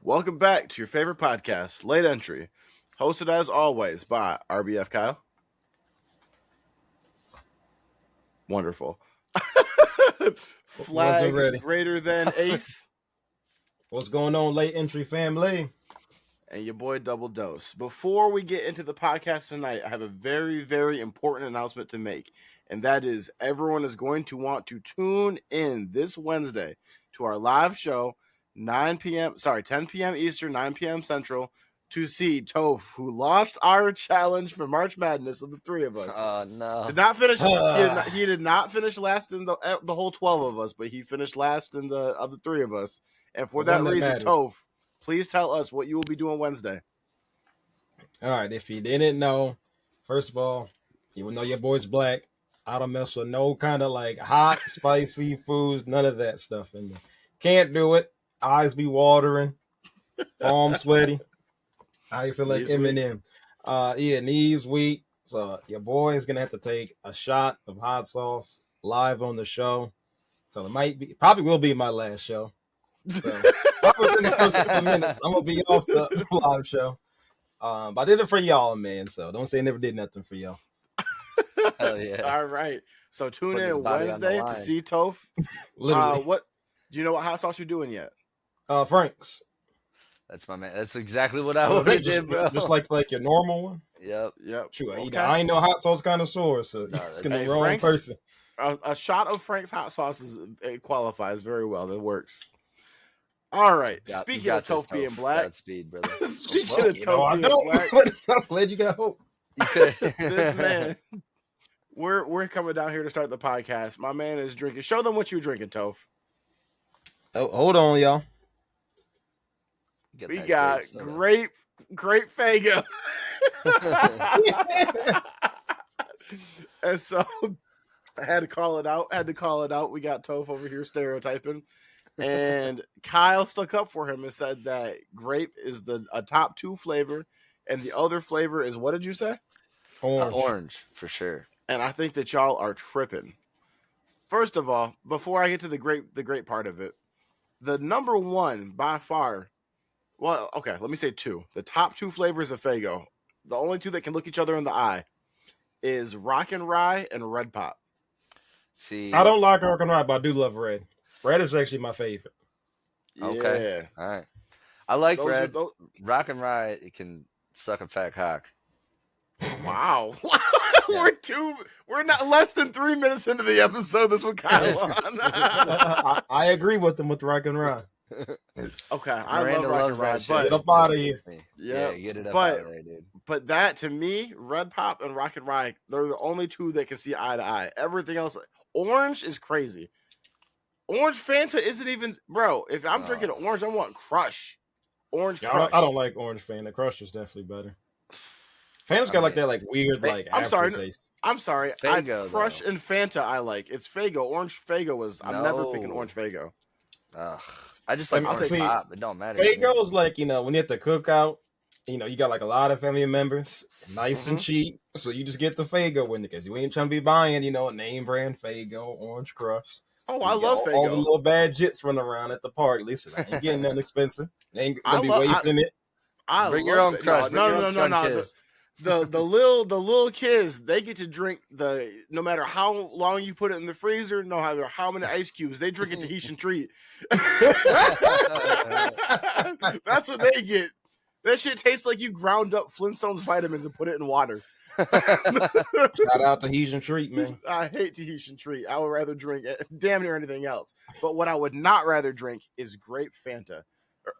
Welcome back to your favorite podcast, Late Entry, hosted as always by RBF Kyle. Wonderful. Flag ready. greater than Ace. What's going on, Late Entry family? And your boy Double Dose. Before we get into the podcast tonight, I have a very, very important announcement to make. And that is everyone is going to want to tune in this Wednesday to our live show, 10 p.m. Eastern, 9 p.m. Central, to see Toph, who lost our challenge for March Madness of the three of us. Oh, no. Did not finish. He did not finish last in the whole 12 of us, but he finished last in the three of us. And for that reason, Toph, please tell us what you will be doing Wednesday. All right, if you didn't know, first of all, even though your boy's black, I don't mess with no kind of like hot, spicy foods, none of that stuff in there. Can't do it. Eyes be watering, palm sweaty. How you feel like Eminem? Knees weak. So your boy is gonna have to take a shot of hot sauce live on the show. So it probably will be my last show. So within the first couple of minutes, I'm gonna be off the live show. But I did it for y'all, man. So don't say I never did nothing for y'all. Hell yeah! All right. So tune in Wednesday to see Toph. Literally. What do you know? What hot sauce you're doing yet? Frank's. That's my man. That's exactly what I would have did, bro. Just like your normal one. Yep. True. Okay. I ain't no hot sauce connoisseur, so it's gonna be the wrong person. A shot of Frank's hot sauce it qualifies very well. That works. All right. Speaking of Toph being black, Godspeed, brother. Speaking of Toph being black, I'm glad you got hope. This man, we're coming down here to start the podcast. My man is drinking. Show them what you're drinking, Toph. Oh, hold on, y'all. We got grape Faygo. And so I had to call it out. We got Toph over here stereotyping. And Kyle stuck up for him and said that grape is a top 2 flavor, and the other flavor is, what did you say? Orange, for sure. And I think that y'all are tripping. First of all, before I get to the grape part of it, the number one by far, well, okay, let me say 2. The top 2 flavors of Faygo, the only 2 that can look each other in the eye, is Rock and Rye and Red Pop. See, I don't like Rock and Rye, but I do love Red. Red is actually my favorite. Okay. Yeah. All right. I like Those Red. are Rock and Rye, it can suck a fat cock. Wow. We're not less than 3 minutes into the episode. That's what Kyle on. I agree with them with Rock and Rye. Okay, Miranda I love Rock loves and Rye, that but shit. Get up out of here. Yeah, get it up but- out of there, dude. But that, to me, Red Pop and Rock and Rye, they're the only 2 that can see eye to eye. Everything else, Orange is crazy. Orange Fanta isn't even, bro. If I'm drinking orange, I want Crush. Orange Crush. I don't like Orange Fanta. Crush is definitely better. Fanta's got like that weird aftertaste. I'm sorry. Faygo, Crush though. and Fanta I like. It's Faygo. Orange Faygo was. I'm never picking Orange Faygo. I just like orange pop. It don't matter. Faygo is like, when you have to cook out, you got like a lot of family members, nice and cheap. So you just get the Faygo with it because you ain't trying to be buying, a name brand Faygo, Orange Crush. Oh, I love Faygo. All the little bad jits running around at the party. Listen, I ain't getting nothing expensive. Ain't gonna be wasting it. Bring your own Crush. No. The little kids, they get to drink no matter how long you put it in the freezer, no matter how many ice cubes, they drink a Tahitian treat. That's what they get. That shit tastes like you ground up Flintstones vitamins and put it in water. Shout out to Tahitian treat, man. I hate Tahitian treat. I would rather drink damn near anything else. But what I would not rather drink is grape Fanta.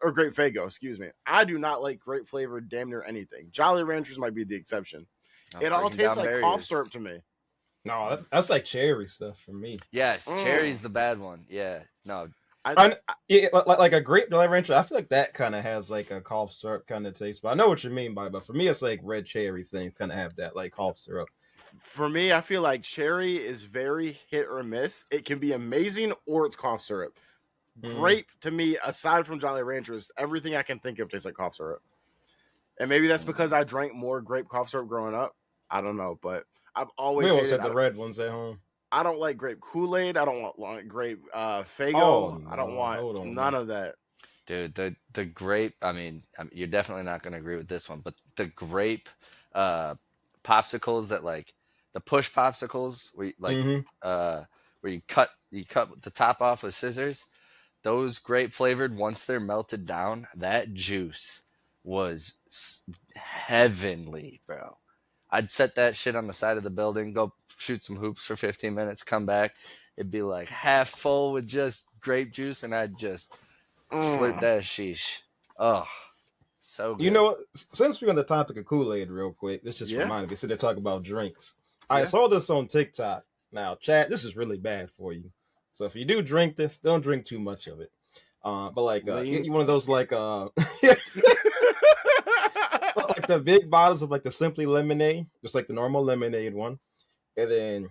Or grape Faygo, excuse me. I do not like grape flavored damn near anything. Jolly Ranchers might be the exception. It all tastes like cough syrup to me. No, that's like cherry stuff for me. Yes, cherry's the bad one. Yeah, no. Like a grape Jolly Rancher, I feel like that kind of has like a cough syrup kind of taste. But I know what you mean by it. But for me, it's like red cherry things kind of have that like cough syrup. For me, I feel like cherry is very hit or miss. It can be amazing or it's cough syrup. Grape, to me, aside from Jolly Ranchers, everything I can think of tastes like cough syrup. And maybe that's because I drank more grape cough syrup growing up. I don't know, but I've always had the red ones at home. I don't like grape Kool Aid. I don't want grape Faygo. Oh, no, I don't want none of that. Dude, the grape. I mean, you're definitely not gonna agree with this one, but the grape uh, popsicles that like the push popsicles where you, like Mm-hmm. uh, where you cut the top off with scissors. Those grape flavored, once they're melted down, that juice was heavenly, bro. I'd set that shit on the side of the building, go shoot some hoops for 15 minutes, come back. It'd be like half full with just grape juice, and I'd just slurp Mm. that sheesh. Oh, so You good. know what? Since we're on the topic of Kool Aid, real quick, this just Yeah. reminded me. So they're talking about drinks. I Yeah. saw this on TikTok. Now, Chad, this is really bad for you. So if you do drink this, don't drink too much of it. But like, Lean. you one of those like like the big bottles of like the Simply Lemonade, just like the normal lemonade one. And then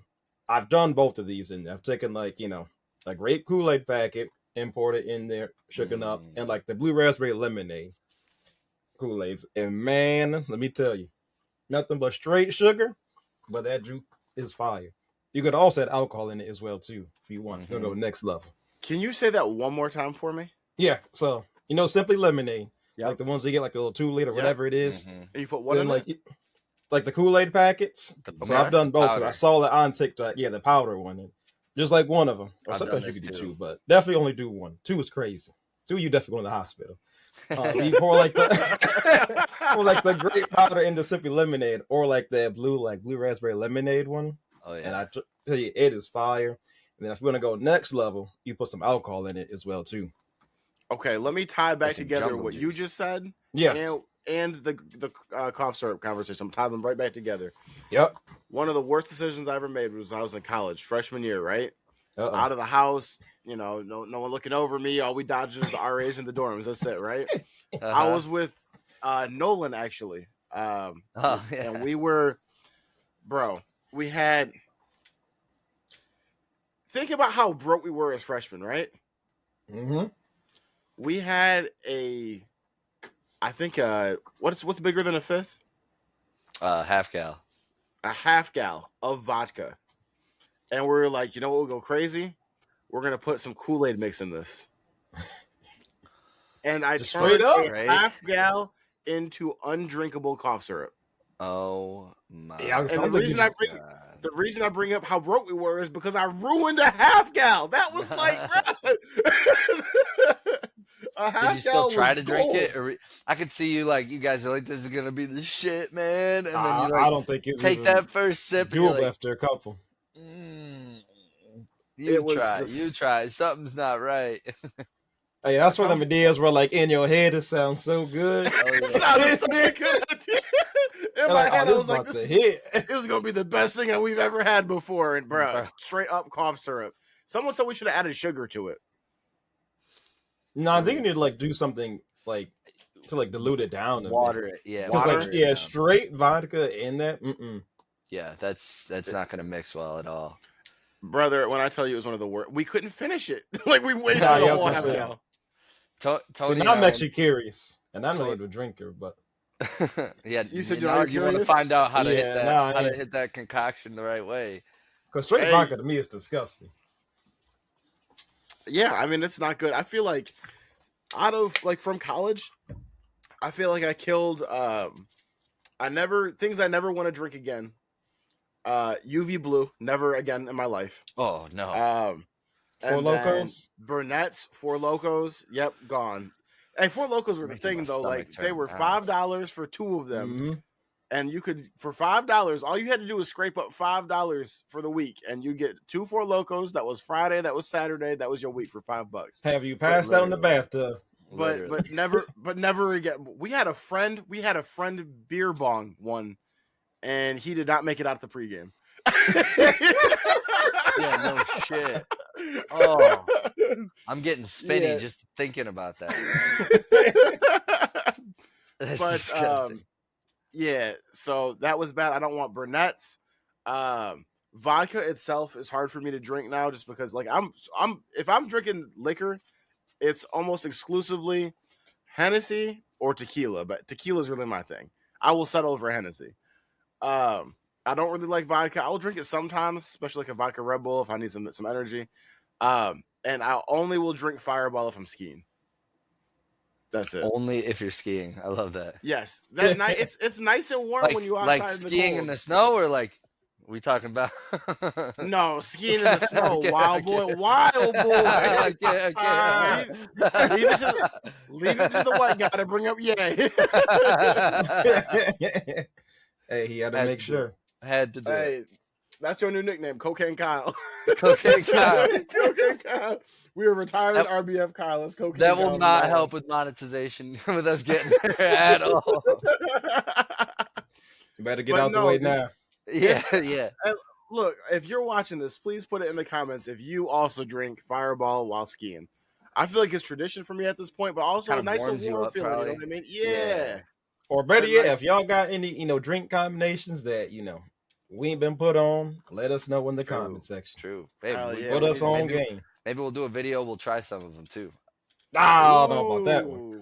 I've done both of these, and I've taken like a grape Kool Aid packet, imported in there, shaken up, and like the blue raspberry lemonade Kool Aids. And man, let me tell you, nothing but straight sugar, but that juice is fire. You could also add alcohol in it as well too, if you want. You'll go next level. Can you say that one more time for me? Yeah, so Simply Lemonade, Yep. like the ones you get, like the little 2 liter, whatever it is. And you put what Then in like it? like the Kool Aid packets. So I've done both. Powder. I saw it on TikTok. Yeah, the powder one. Just like one of them. Or I've sometimes done you this could do too. two, but definitely only do one. Two is crazy. Two, you definitely go to the hospital. You pour like the or like the grape powder into Simply Lemonade, or like that blue raspberry lemonade one. Oh And yeah. I tell you, it is fire. And then if you want to go next level, you put some alcohol in it as well too. Okay, let me tie back That's some together jungle what you juice. just said Yes. and the cough syrup conversation. I'm tying them right back together. Yep. One of the worst decisions I ever made was when I was in college, freshman year, right? Uh-oh. Out of the house, no one looking over me. All we dodging is the RAs in the dorms. That's it, right? I was with Nolan actually, Oh, yeah. and we were, bro. We had. Think about how broke we were as freshmen, right? Mm-hmm. We had I think what's bigger than a fifth? Half gal. A half gal of vodka, and we're like, you know what? We'll go crazy. We're gonna put some Kool Aid mix in this, and I Just turned straight up? a half gal into undrinkable cough syrup. Oh my. Yeah, And the sounds like reason you I just- bring the reason I bring up how broke we were is because I ruined a half gal. That was like, bro. A half Did you still gal try was to drink it? gold. Or I could see you like, you guys are like, this is gonna be the shit, man. And then you I like don't think it's take even that first sip and you're doable like, after a couple. you It was try, just- you try. Something's not right. Hey, that's one of them ideas where, like, in your head, it sounds so good. Oh, yeah. Sounded so good. In my head, I was like, this this hit. is gonna be the best thing that we've ever had before. And bro, Bro. straight up cough syrup. Someone said we should have added sugar to it. No, I think you need to, like, do something, like, to, like, dilute it down a bit. Water it, yeah. Because, Water like, it yeah, down. straight vodka in that, Yeah, that's not gonna mix well at all. Brother, when I tell you it was one of the worst, we couldn't finish it. Like we wasted Nah, yeah, I a was whole gonna half say. gal. So Tony, now I'm and I actually curious. And I'm not Tony- even a drinker, but yeah, You said now you want to curious? find out how to hit Yeah, that, nah, I how to ain't. hit that concoction the right way. because straight Hey. vodka to me is disgusting. Yeah, I mean it's not good. I feel like out of like from college, I feel like I killed things I never want to drink again. UV blue, never again in my life. Oh no. Four And then Locos? Burnett's, Four Locos, yep, gone. Hey, Four Locos were the Making my thing though. stomach Like they turn were now. $5 for two of them. Mhm. And you could for $5, all you had to do was scrape up $5 for the week, and you get 2 Four Locos. That was Friday, that was Saturday, that was your week for $5. Have you passed out in the bathtub? But Literally. but never again. We had a friend beer bong one, and he did not make it out the pregame. Yeah, no shit. Oh, I'm getting spinny Yeah. just thinking about that. That's But disgusting. yeah, so that was bad. I don't want Burnett's. Vodka itself is hard for me to drink now, just because like if I'm drinking liquor, it's almost exclusively Hennessy or tequila. But tequila is really my thing. I will settle for Hennessy. I don't really like vodka. I'll drink it sometimes, especially like a vodka Red Bull if I need some energy. And I only will drink Fireball if I'm skiing. That's it. Only if you're skiing. I love that. Yes, that night. It's nice and warm when you outside Like in the skiing cold. in the snow, or like we talking about? No, skiing in the snow, Okay, wild okay. boy, wild boy. Okay. Leave it to the white guy to bring up. Yeah. Hey, he had to Had make to do sure. Had to do it. Hey, that's your new nickname, Cocaine Kyle. Cocaine Kyle. Cocaine Kyle. We are retiring RBF Kyle. It's Cocaine That Kyle. will not help with monetization with us getting there at all. You better get out the way now. Yeah. Look, if you're watching this, please put it in the comments if you also drink Fireball while skiing. I feel like it's tradition for me at this point, but also Kind of a nice and warms you warm up, feeling. probably. You know what I mean? Yeah. Or better yet, if y'all got any, drink combinations that, we ain't been put on, let us know in the comment section. True. Babe, put us on game. Maybe we'll do a video. We'll try some of them too. I don't know about that one.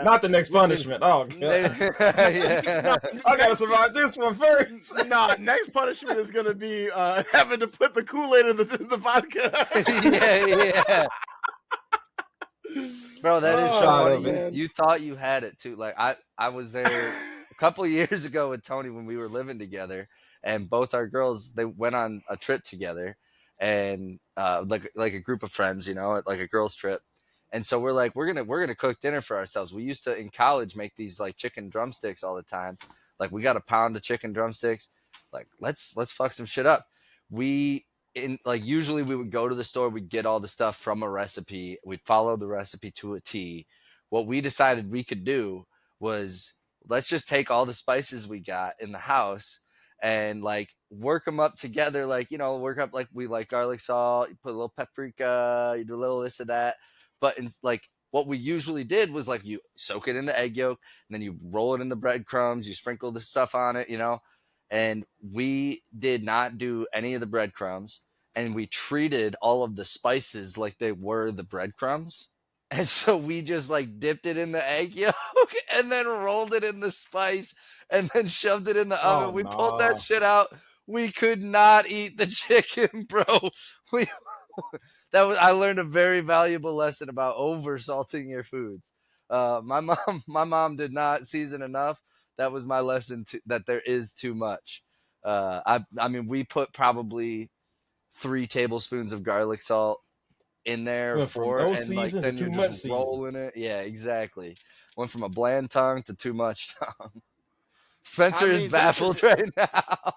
Not the next punishment. Oh, God. I got to survive this one first. Nah, next punishment is going to be having to put the Kool Aid in the vodka. Yeah. Bro, that is so funny. Man. You thought you had it too. Like I was there a couple of years ago with Tony when we were living together, and both our girls, they went on a trip together, and like a group of friends, like a girls trip. And so we're like, we're gonna cook dinner for ourselves. We used to in college make these like chicken drumsticks all the time. Like we got a pound of chicken drumsticks. Like let's fuck some shit up. Usually we would go to the store, we'd get all the stuff from a recipe, we'd follow the recipe to a T. What we decided we could do was let's just take all the spices we got in the house and like work them up together, work up, like we like garlic salt, you put a little paprika, you do a little this or that. But what we usually did was like you soak it in the egg yolk and then you roll it in the breadcrumbs, you sprinkle the stuff on it, and we did not do any of the breadcrumbs. And we treated all of the spices like they were the breadcrumbs. And so we just like dipped it in the egg yolk and then rolled it in the spice and then shoved it in the oven. We pulled that shit out. We could not eat the chicken, bro. I learned a very valuable lesson about over salting your foods. My mom did not season enough. That was my lesson that there is too much. I mean, we put probably 3 tablespoons of garlic salt in there then you're just rolling it. Yeah, exactly. Went from a bland tongue to too much tongue. Spencer is baffled right now.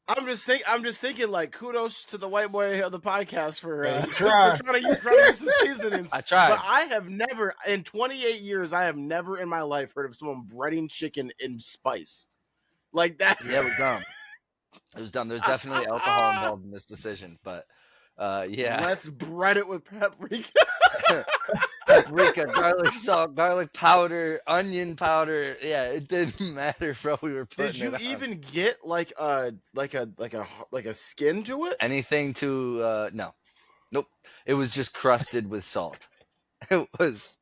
I'm just thinking like kudos to the white boy of the podcast for trying to use some seasonings. I tried. But I have never in 28 years in my life heard of someone breading chicken in spice. Like that. Yeah, it was dumb. It was dumb. There's definitely alcohol involved in this decision, but yeah. Let's bread it with paprika. Paprika, garlic salt, garlic powder, onion powder. Yeah, it didn't matter, bro. We were putting Did you even get like a skin to it? Anything to no. Nope. It was just crusted with salt. It was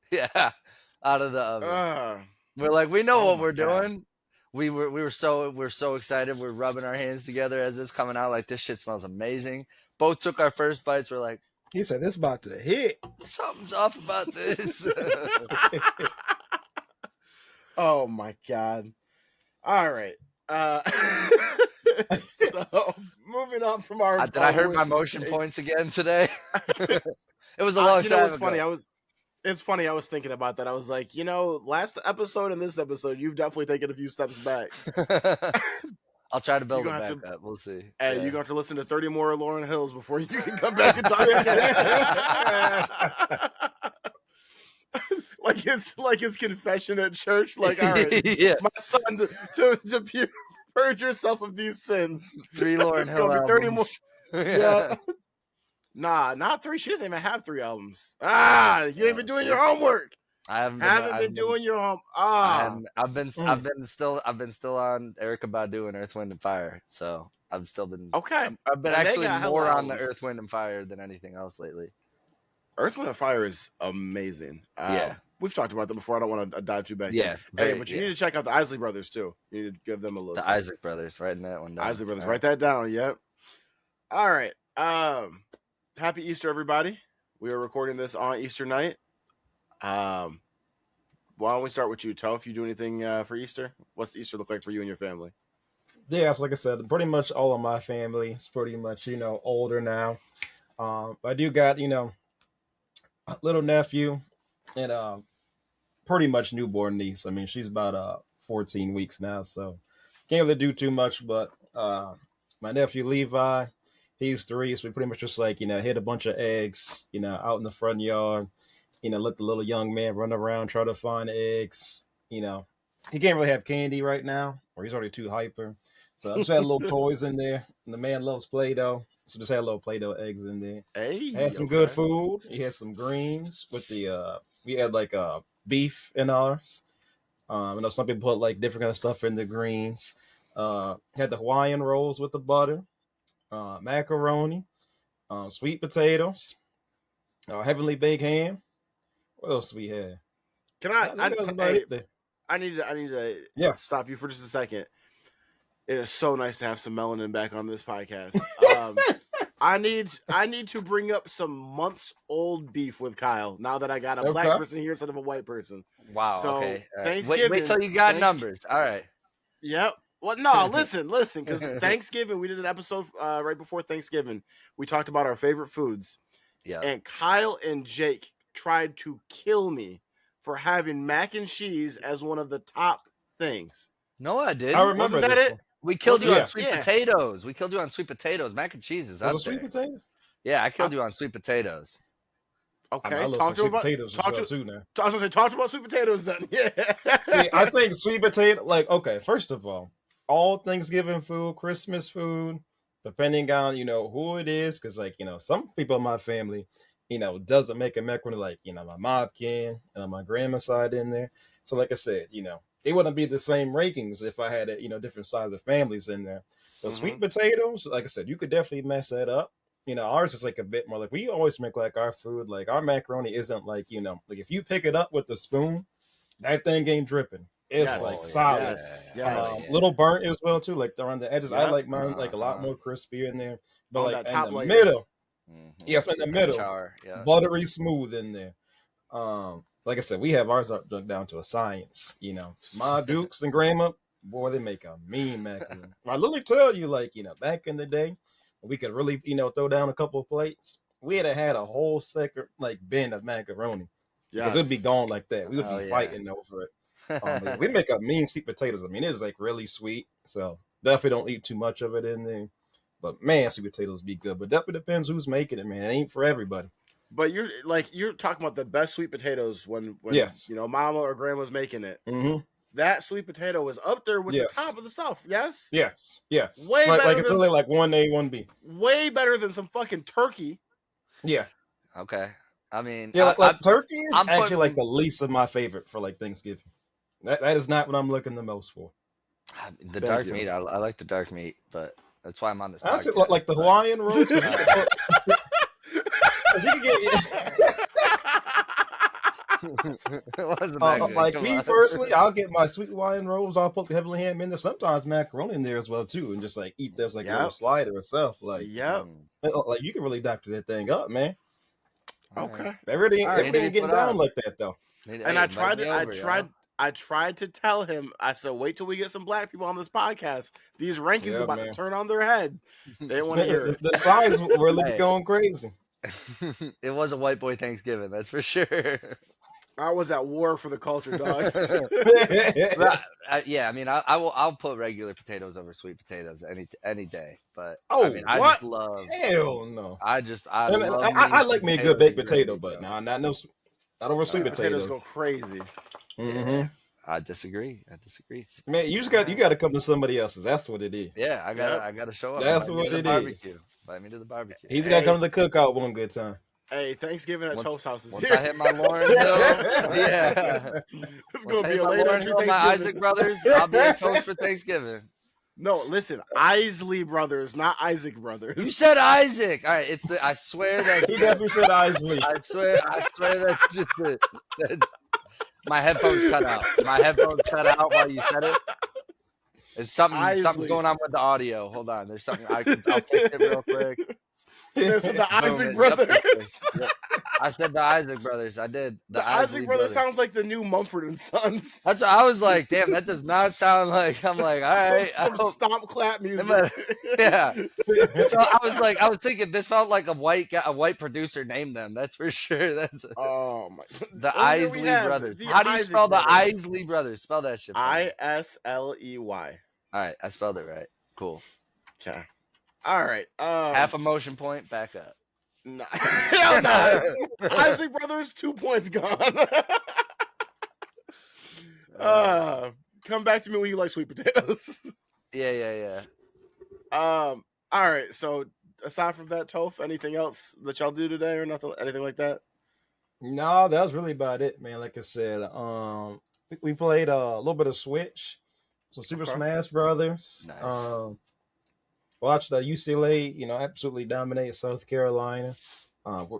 out of the oven. We're like, we know what we're doing. We're so excited. We're rubbing our hands together as it's coming out. Like, this shit smells amazing. Both took our first bites. We're like, he said, this about to hit. Something's off about this. Oh my God. All right. So moving on from our did I hurt my motion points again today? It was a long time ago. It's funny. I was thinking about that. I was like, last episode and this episode, you've definitely taken a few steps back. I'll try to build it back up. We'll see. Hey, you're going to have to listen to 30 more Lauryn Hills before you can come back and talk again. like it's confession at church. Like, all right, my son, to purge yourself of these sins. 3 Lauryn Hill albums. 30 more. Yeah. Nah, not 3. She doesn't even have 3 albums. You ain't been doing your homework. I haven't been doing your home. I've been still on Erykah Badu and Earth, Wind and Fire. So I've still been okay. I've been actually more on the Earth, Wind and Fire than anything else lately. Earth, Wind and Fire is amazing. We've talked about that before. I don't want to dive too back. Yeah, but you need to check out the Isley Brothers too. You need to give them a listen. The Isaac Brothers, writing that one down. Isley Brothers, write that down. Yep. All right. Happy Easter, everybody. We are recording this on Easter night. why don't we start with you, Toph? You do anything for Easter? What's Easter look like for you and your family? Yeah, so like I said, pretty much all of my family is pretty much older now. I do got a little nephew and pretty much newborn niece. I mean, she's about 14 weeks now, so can't really do too much. But my nephew Levi, he's 3, so we pretty much just like hit a bunch of eggs, out in the front yard. Let the little young man run around try to find eggs. He can't really have candy right now, or he's already too hyper. So I just had little toys in there. And the man loves Play-Doh, so just had little Play-Doh eggs in there. Hey, Had some good food. He had some greens with the we had like beef in ours. I know some people put like different kind of stuff in the greens. Had the Hawaiian rolls with the butter, macaroni, sweet potatoes, heavenly baked ham. What else do we have? Can I need to stop you for just a second. It is so nice to have some melanin back on this podcast. I need to bring up some months old beef with Kyle now that I got a black person here instead of a white person. Wow. So, okay. Thanksgiving. Wait till you got numbers. All right. Yep. Well, no, listen, because Thanksgiving, we did an episode right before Thanksgiving. We talked about our favorite foods. Yeah. And Kyle and Jake tried to kill me for having mac and cheese as one of the top things. No, I didn't. I remember Wasn't that this it? one. We killed you on sweet potatoes. We killed you on sweet potatoes. Mac and cheese is up there. Sweet potatoes? Yeah, I killed you on sweet potatoes. Okay, I love sweet potatoes too now. I was gonna say, talk about sweet potatoes then. Yeah. See, I think sweet potato, okay, first of all Thanksgiving food, Christmas food, depending on, who it is, because, some people in my family, doesn't make a macaroni like, my mom can, and on my grandma's side in there. So, like I said, it wouldn't be the same rankings if I had, different sides of families in there. But sweet potatoes, like I said, you could definitely mess that up. Ours is like a bit more like we always make like our food, like our macaroni isn't like, like if you pick it up with the spoon, that thing ain't dripping. It's solid. Little burnt as well too, like around the edges. I like mine like a lot more crispy in there. But like in the middle. Yes, in the middle. Buttery smooth in there. Like I said, we have ours down to a science. My Dukes and Grandma, boy, they make a mean macaroni. I literally tell you, like, back in the day, we could really, throw down a couple of plates. We had a whole second bin of macaroni. Because it would be gone like that. We would be fighting over it. We make a mean sweet potatoes. I mean, it's like really sweet. So definitely don't eat too much of it in there. But man, sweet potatoes be good. But definitely depends who's making it, man. It ain't for everybody. But you're talking about the best sweet potatoes when mama or grandma's making it. Mm-hmm. That sweet potato is up there with the top of the stuff. Yes. Yes. Way better. Like it's only like 1A, 1B. Way better than some fucking turkey. Yeah. Okay. I mean, turkey is actually like the least of my favorite for like Thanksgiving. That is not what I'm looking the most for. The dark meat, I like the dark meat, but that's why I'm on this podcast. Honestly, like the Hawaiian rolls. You can get like me personally, I'll get my sweet Hawaiian rolls. I'll put the heavenly ham in there. Sometimes macaroni in there as well too, and just like eat this like a little slider itself. Like like you can really doctor that thing up, man. Okay, everything getting down like that though. And I tried to tell him. I said, wait till we get some black people on this podcast. These rankings about to turn on their head. They didn't want to hear it. The size really going crazy. It was a white boy Thanksgiving, that's for sure. I was at war for the culture, dog. I mean, I'll put regular potatoes over sweet potatoes any day. But I mean, I just love. Hell no. I like me a good baked potato, but not over sweet potatoes. Go crazy. Mm-hmm. I disagree. Man, you got to come to somebody else's. That's what it is. Yeah, I gotta show up. That's what it is. Invite me to the barbecue. He's got to come to the cookout one good time. Hey, Thanksgiving at Toph's house is once here. I hit my Lauren Hill, it's going to be a late entry Thanksgiving. My Isaac brothers, I'll be at Toph's for Thanksgiving. No, listen, Isley brothers, not Isaac brothers. You said Isaac. All right, I swear that he definitely said Isley. I swear that's just it. My headphones cut out. While you said it. There's something's going on with the audio. Hold on. There's something I'll fix it real quick. There's the Isaac brothers. I said the Isaac brothers. I did The Isley Isaac brothers sounds like the new Mumford and Sons. That's what I was like. Damn, that does not sound like. I'm like, all right. Some stomp clap music. Yeah. I was thinking this felt like a white guy, a white producer named them. That's for sure. That's oh my. the Isley brothers. How do you spell the Isley brothers? Spell that shit. Isley. All right, I spelled it right. Cool. Okay. All right. Half a motion point. Back up. No. Hell no. Isley brothers, 2 points gone. Come back to me when you like sweet potatoes. Yeah. All right. So aside from that, Toph, anything else that y'all do today or nothing, anything like that? No, that was really about it, man. Like I said, we played a little bit of Switch, some Super Smash Brothers. Nice. Watched UCLA, absolutely dominate South Carolina.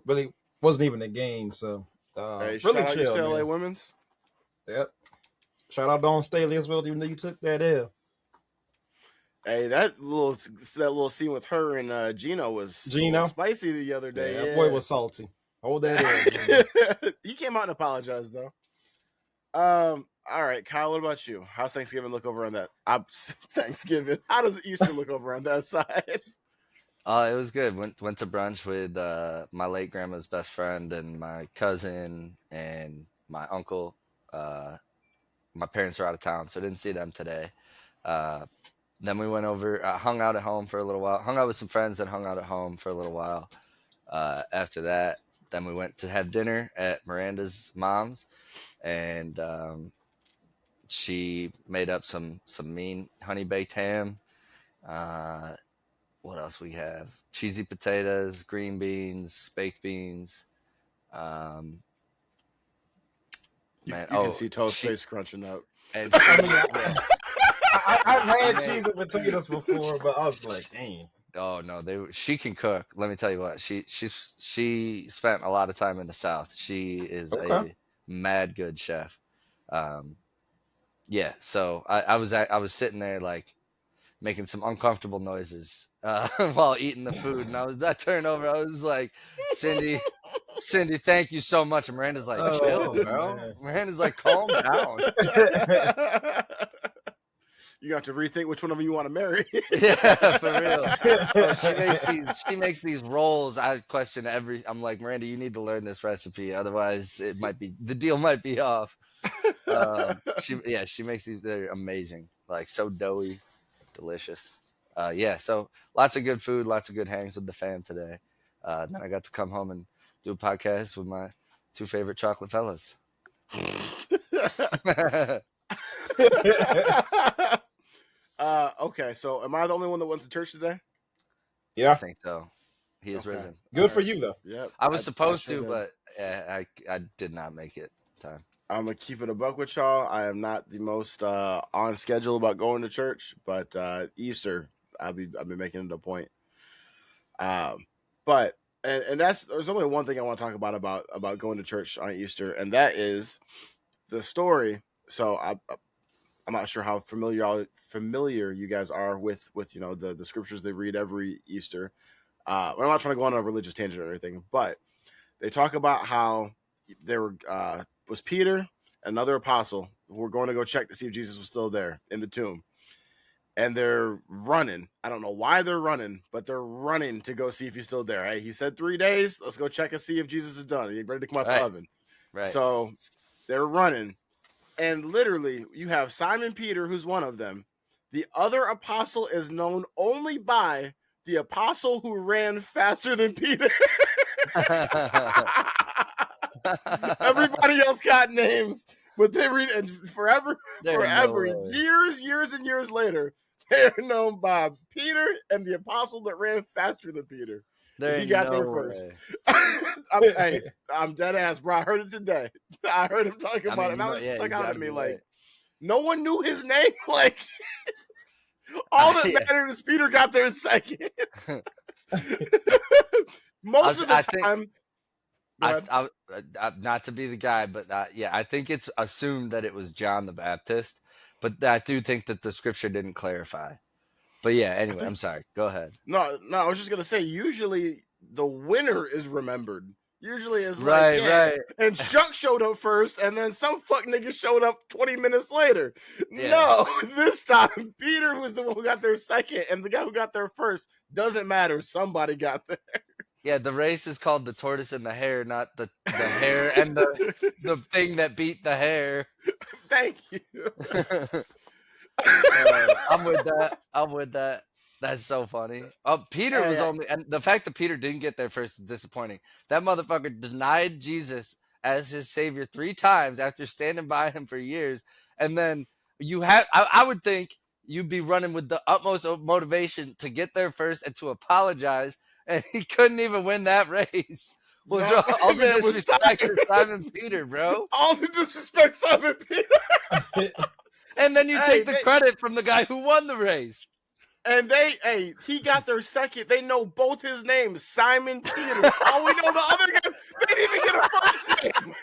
Really wasn't even a game, so hey, really shout chill, out UCLA man. women's. Yep. Shout out Dawn Staley as well, even though you took that L. Hey, that little scene with her and Gino was spicy the other day. Yeah, that boy was salty. Hold that L. He came out and apologized though. All right, Kyle, what about you? How's Thanksgiving look over on that? Thanksgiving. How does Easter look over on that side? It was good. Went to brunch with my late grandma's best friend and my cousin and my uncle. My parents were out of town, so I didn't see them today. Then we went over, hung out at home for a little while. Hung out with some friends, then hung out at home for a little while. After that, then we went to have dinner at Miranda's mom's, and she made up some mean honey baked ham. What else we have? Cheesy potatoes, green beans, baked beans. Man, you can see Toph's face crunching up. And I've had cheese and potatoes before, but I was like, dang. Oh no, she can cook. Let me tell you what. She spent a lot of time in the South. She is a mad good chef. Yeah, so I was sitting there like making some uncomfortable noises while eating the food, and I turned over. I was like, Cindy, thank you so much. And Miranda's like, chill, bro. Man. Miranda's like, calm down. You have to rethink which one of you want to marry. Yeah, for real. She makes these rolls. I question I'm like, Miranda, you need to learn this recipe, otherwise the deal might be off. She makes these. They're amazing, like so doughy, delicious. So lots of good food, lots of good hangs with the fam today. Then I got to come home and do a podcast with my two favorite chocolate fellas. Okay, so am I the only one that went to church today? Yeah, I think so. He is risen. Good for you though. Yeah, I was supposed to, but I did not make it time. I'm gonna keep it a buck with y'all. I am not the most on schedule about going to church, but Easter I've been making it a point. But there's only one thing I want to talk about going to church on Easter, and that is the story. So I'm not sure how familiar you guys are with the scriptures they read every Easter. I'm not trying to go on a religious tangent or anything, but they talk about how there was Peter, another apostle, who were going to go check to see if Jesus was still there in the tomb. And they're running. I don't know why they're running, but they're running to go see if he's still there. Hey, he said 3 days. Let's go check and see if Jesus is done. He's ready to come out the oven. Right. So they're running. And literally, you have Simon Peter, who's one of them. The other apostle is known only by the apostle who ran faster than Peter. Everybody else got names, but they read, and forever, years and years later, they're known by Peter and the apostle that ran faster than Peter. He got there first. I'm dead ass, bro. I heard it today. I heard him talking about it, and I was stuck out to me like, no one knew his name. Like, all that mattered is Peter got there second. Most of the time. I not to be the guy, but I think it's assumed that it was John the Baptist, but I do think that the scripture didn't clarify. But yeah, anyway, I'm sorry. Go ahead. No, I was just gonna say. Usually, the winner is remembered Usually it's Right, like, yeah. right. And Chuck showed up first, and then some fuck nigga showed up 20 minutes later. Yeah. No, this time Peter was the one who got there second, and the guy who got there first doesn't matter. Somebody got there. Yeah, the race is called the tortoise and the hare, not the hare and the thing that beat the hare. Thank you. I'm with that. I'm with that. That's so funny. Peter was only, and the fact that Peter didn't get there first is disappointing. That motherfucker denied Jesus as his savior 3 times after standing by him for years, and then you have. I would think you'd be running with the utmost motivation to get there first and to apologize, and he couldn't even win that race. All the disrespect to Simon Peter, bro. All the disrespect, Simon Peter. And then you take the credit from the guy who won the race. And he got their second. They know both his names, Simon Peter. Oh, we know the other guy. They didn't even get a first name.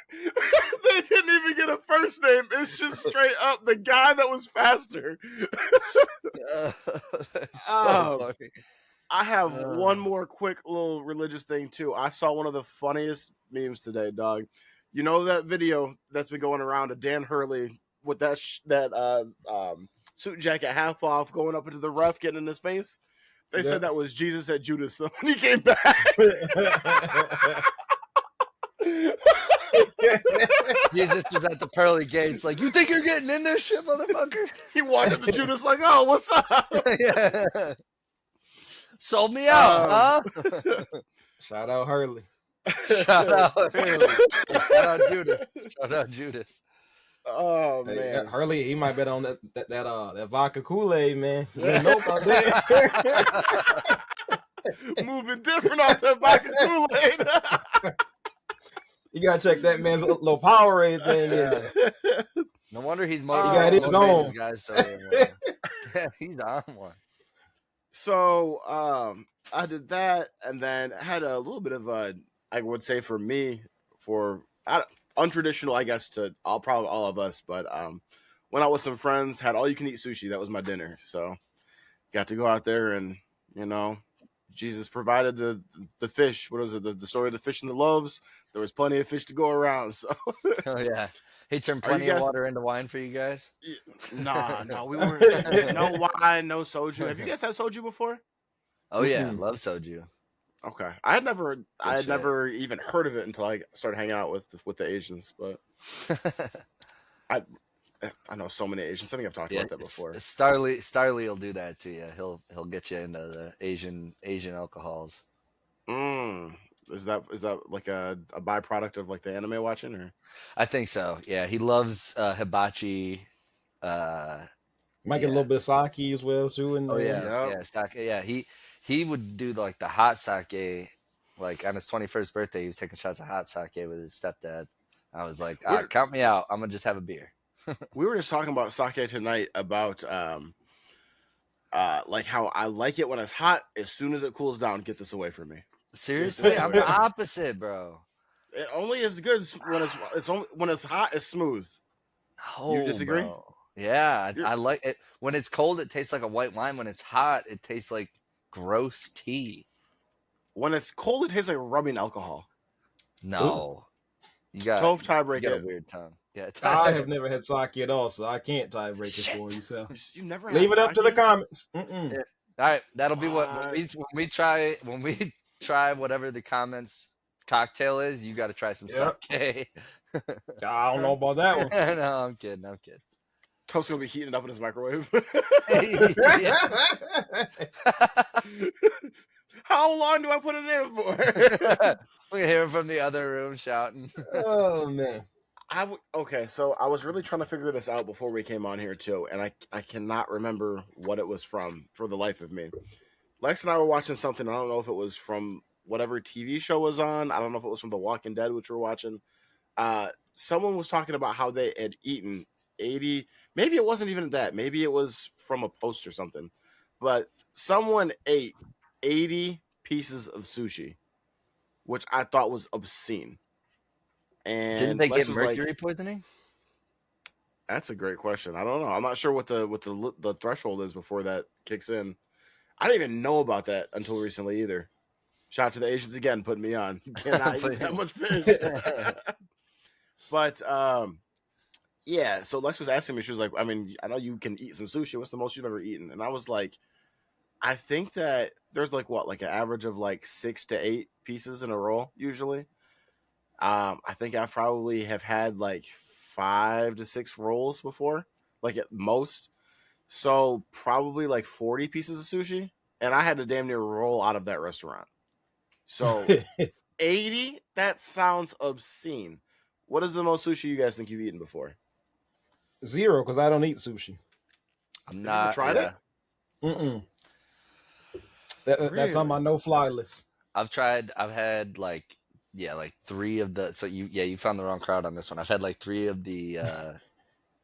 They didn't even get a first name. It's just straight up the guy that was faster. Funny. I have one more quick little religious thing too. I saw one of the funniest memes today, dog. You know that video that's been going around of Dan Hurley with that suit jacket half off, going up into the ref, getting in his face. They said that was Jesus at Judas when he came back. Jesus was at the pearly gates, like, you think you're getting in this shit, motherfucker? He walked up to Judas like, oh, what's up? Yeah. Sold me out, huh? Shout out Hurley. Shout out Hurley. Shout out Judas. Shout out Judas. Oh man, Hurley, he might bet on that vodka Kool Aid, man. You don't know about that. Moving different off that vodka Kool Aid. You gotta check that man's little Powerade thing. Yeah. No wonder he's he got his own. Guys, so he's on one. So I did that, and then had a little bit of a, I would say for me, untraditional, I guess, to probably all of us, but went out with some friends, had all you can eat sushi. That was my dinner. So got to go out there, and Jesus provided the fish. What was it? The story of the fish and the loaves. There was plenty of fish to go around. So oh yeah, he turned plenty of water into wine for you guys. No, we weren't. No wine, no soju. Have you guys had soju before? Oh yeah, love soju. Okay, I had never even heard of it until I started hanging out with the Asians. But I know so many Asians. I think I've talked about that before. Starly will do that to you. He'll get you into the Asian alcohols. Is that like a byproduct of like the anime watching, or? I think so. Yeah, he loves hibachi. Might get a little bit of sake as well too. Sake. Yeah, he would do like the hot sake. Like on his 21st birthday, he was taking shots of hot sake with his stepdad. I was like, count me out. I'm gonna just have a beer. We were just talking about sake tonight about like how I like it when it's hot. As soon as it cools down, get this away from me. Seriously, I'm the opposite, bro. It only is good when it's hot. It's smooth. Oh, you disagree? Bro. Yeah, I like it. When it's cold, it tastes like a white wine. When it's hot, it tastes like gross tea. When it's cold, it tastes like rubbing alcohol. No, you got Toph tiebreaker. You got a weird tongue. Yeah, I have never had sake at all, so I can't tie break it for you. So you never leave it up to the comments. Yeah. All right, that'll be when we try whatever the comments cocktail is. You got to try some sake. I don't know about that one. No, I'm kidding. Toph's gonna be heating it up in his microwave. How long do I put it in for? We hear him from the other room shouting. Oh man. Okay, so I was really trying to figure this out before we came on here too, and I cannot remember what it was from for the life of me. Lex and I were watching something. I don't know if it was from whatever TV show was on. I don't know if it was from The Walking Dead, which we're watching. Someone was talking about how they had eaten 80. Maybe it wasn't even that. Maybe it was from a post or something. But someone ate 80 pieces of sushi, which I thought was obscene. And didn't they get mercury poisoning? That's a great question. I don't know. I'm not sure what the threshold is before that kicks in. I didn't even know about that until recently either. Shout out to the Asians again, putting me on. Cannot eat that much fish. But yeah. So Lex was asking me. She was like, "I mean, I know you can eat some sushi. What's the most you've ever eaten?" And I was like, "I think that there's like an average of like 6 to 8 pieces in a roll usually. I think I probably have had like 5 to 6 rolls before, like at most. So probably like 40 pieces of sushi, and I had to damn near roll out of that restaurant. So 80? That sounds obscene. What is the most sushi you guys think you've eaten before? 0, because I don't eat sushi. I'm Have you ever not. tried it? Mm-mm. That's on my no-fly list. I've tried. I've had like 3 of the. So you found the wrong crowd on this one. I've had like 3 of the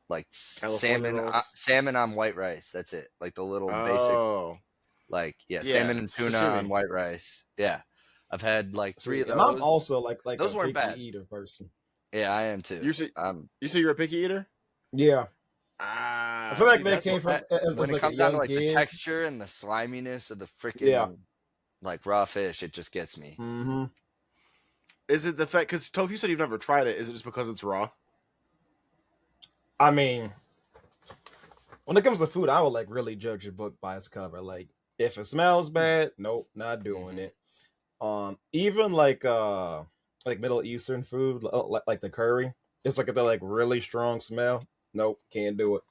like salmon on white rice. That's it. Like the little basic. Like salmon and tuna sashimi on white rice. Yeah, I've had like 3 of those. And I'm also like those a weren't picky bad. eater person. Yeah, I am too. You say you're a picky eater? Yeah. I feel like that came from when it like comes down to like the texture and the sliminess of the freaking like raw fish, it just gets me. Mm-hmm. Is it the fact? Because Toph, you said you've never tried it. Is it just because it's raw? I mean, when it comes to food, I would like really judge a book by its cover. Like, if it smells bad, nope, not doing it. Even like Middle Eastern food, like the curry, it's like the like really strong smell. Nope, can't do it.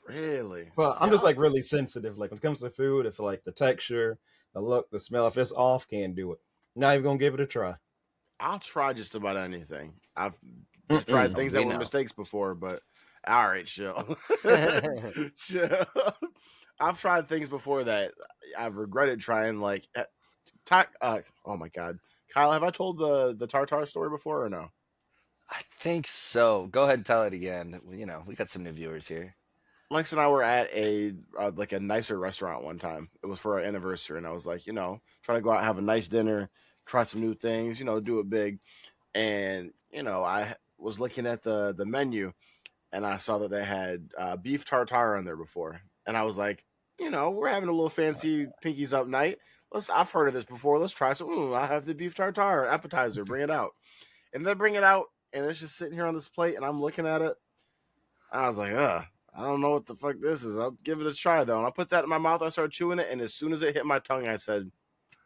Really? So I'm just like really sensitive. Like when it comes to food, if like the texture, the look, the smell, if it's off, can't do it. Not even gonna give it a try. I'll try just about anything. I've tried things that were mistakes before, but all right, chill. Chill. I've tried things before that I've regretted trying. Like, oh my god, Kyle, have I told the tartar story before or no? I think so. Go ahead and tell it again. We got some new viewers here. Lex and I were at a nicer restaurant one time. It was for our anniversary, and I was like, try to go out and have a nice dinner, try some new things, do it big. And I was looking at the menu, and I saw that they had beef tartare on there before, and I was like, we're having a little fancy pinkies up night. I've heard of this before. Let's try some. I have the beef tartare appetizer. Bring it out, and they bring it out, and it's just sitting here on this plate, and I'm looking at it. I was like, I don't know what the fuck this is. I'll give it a try, though. And I put that in my mouth. I started chewing it. And as soon as it hit my tongue, I said,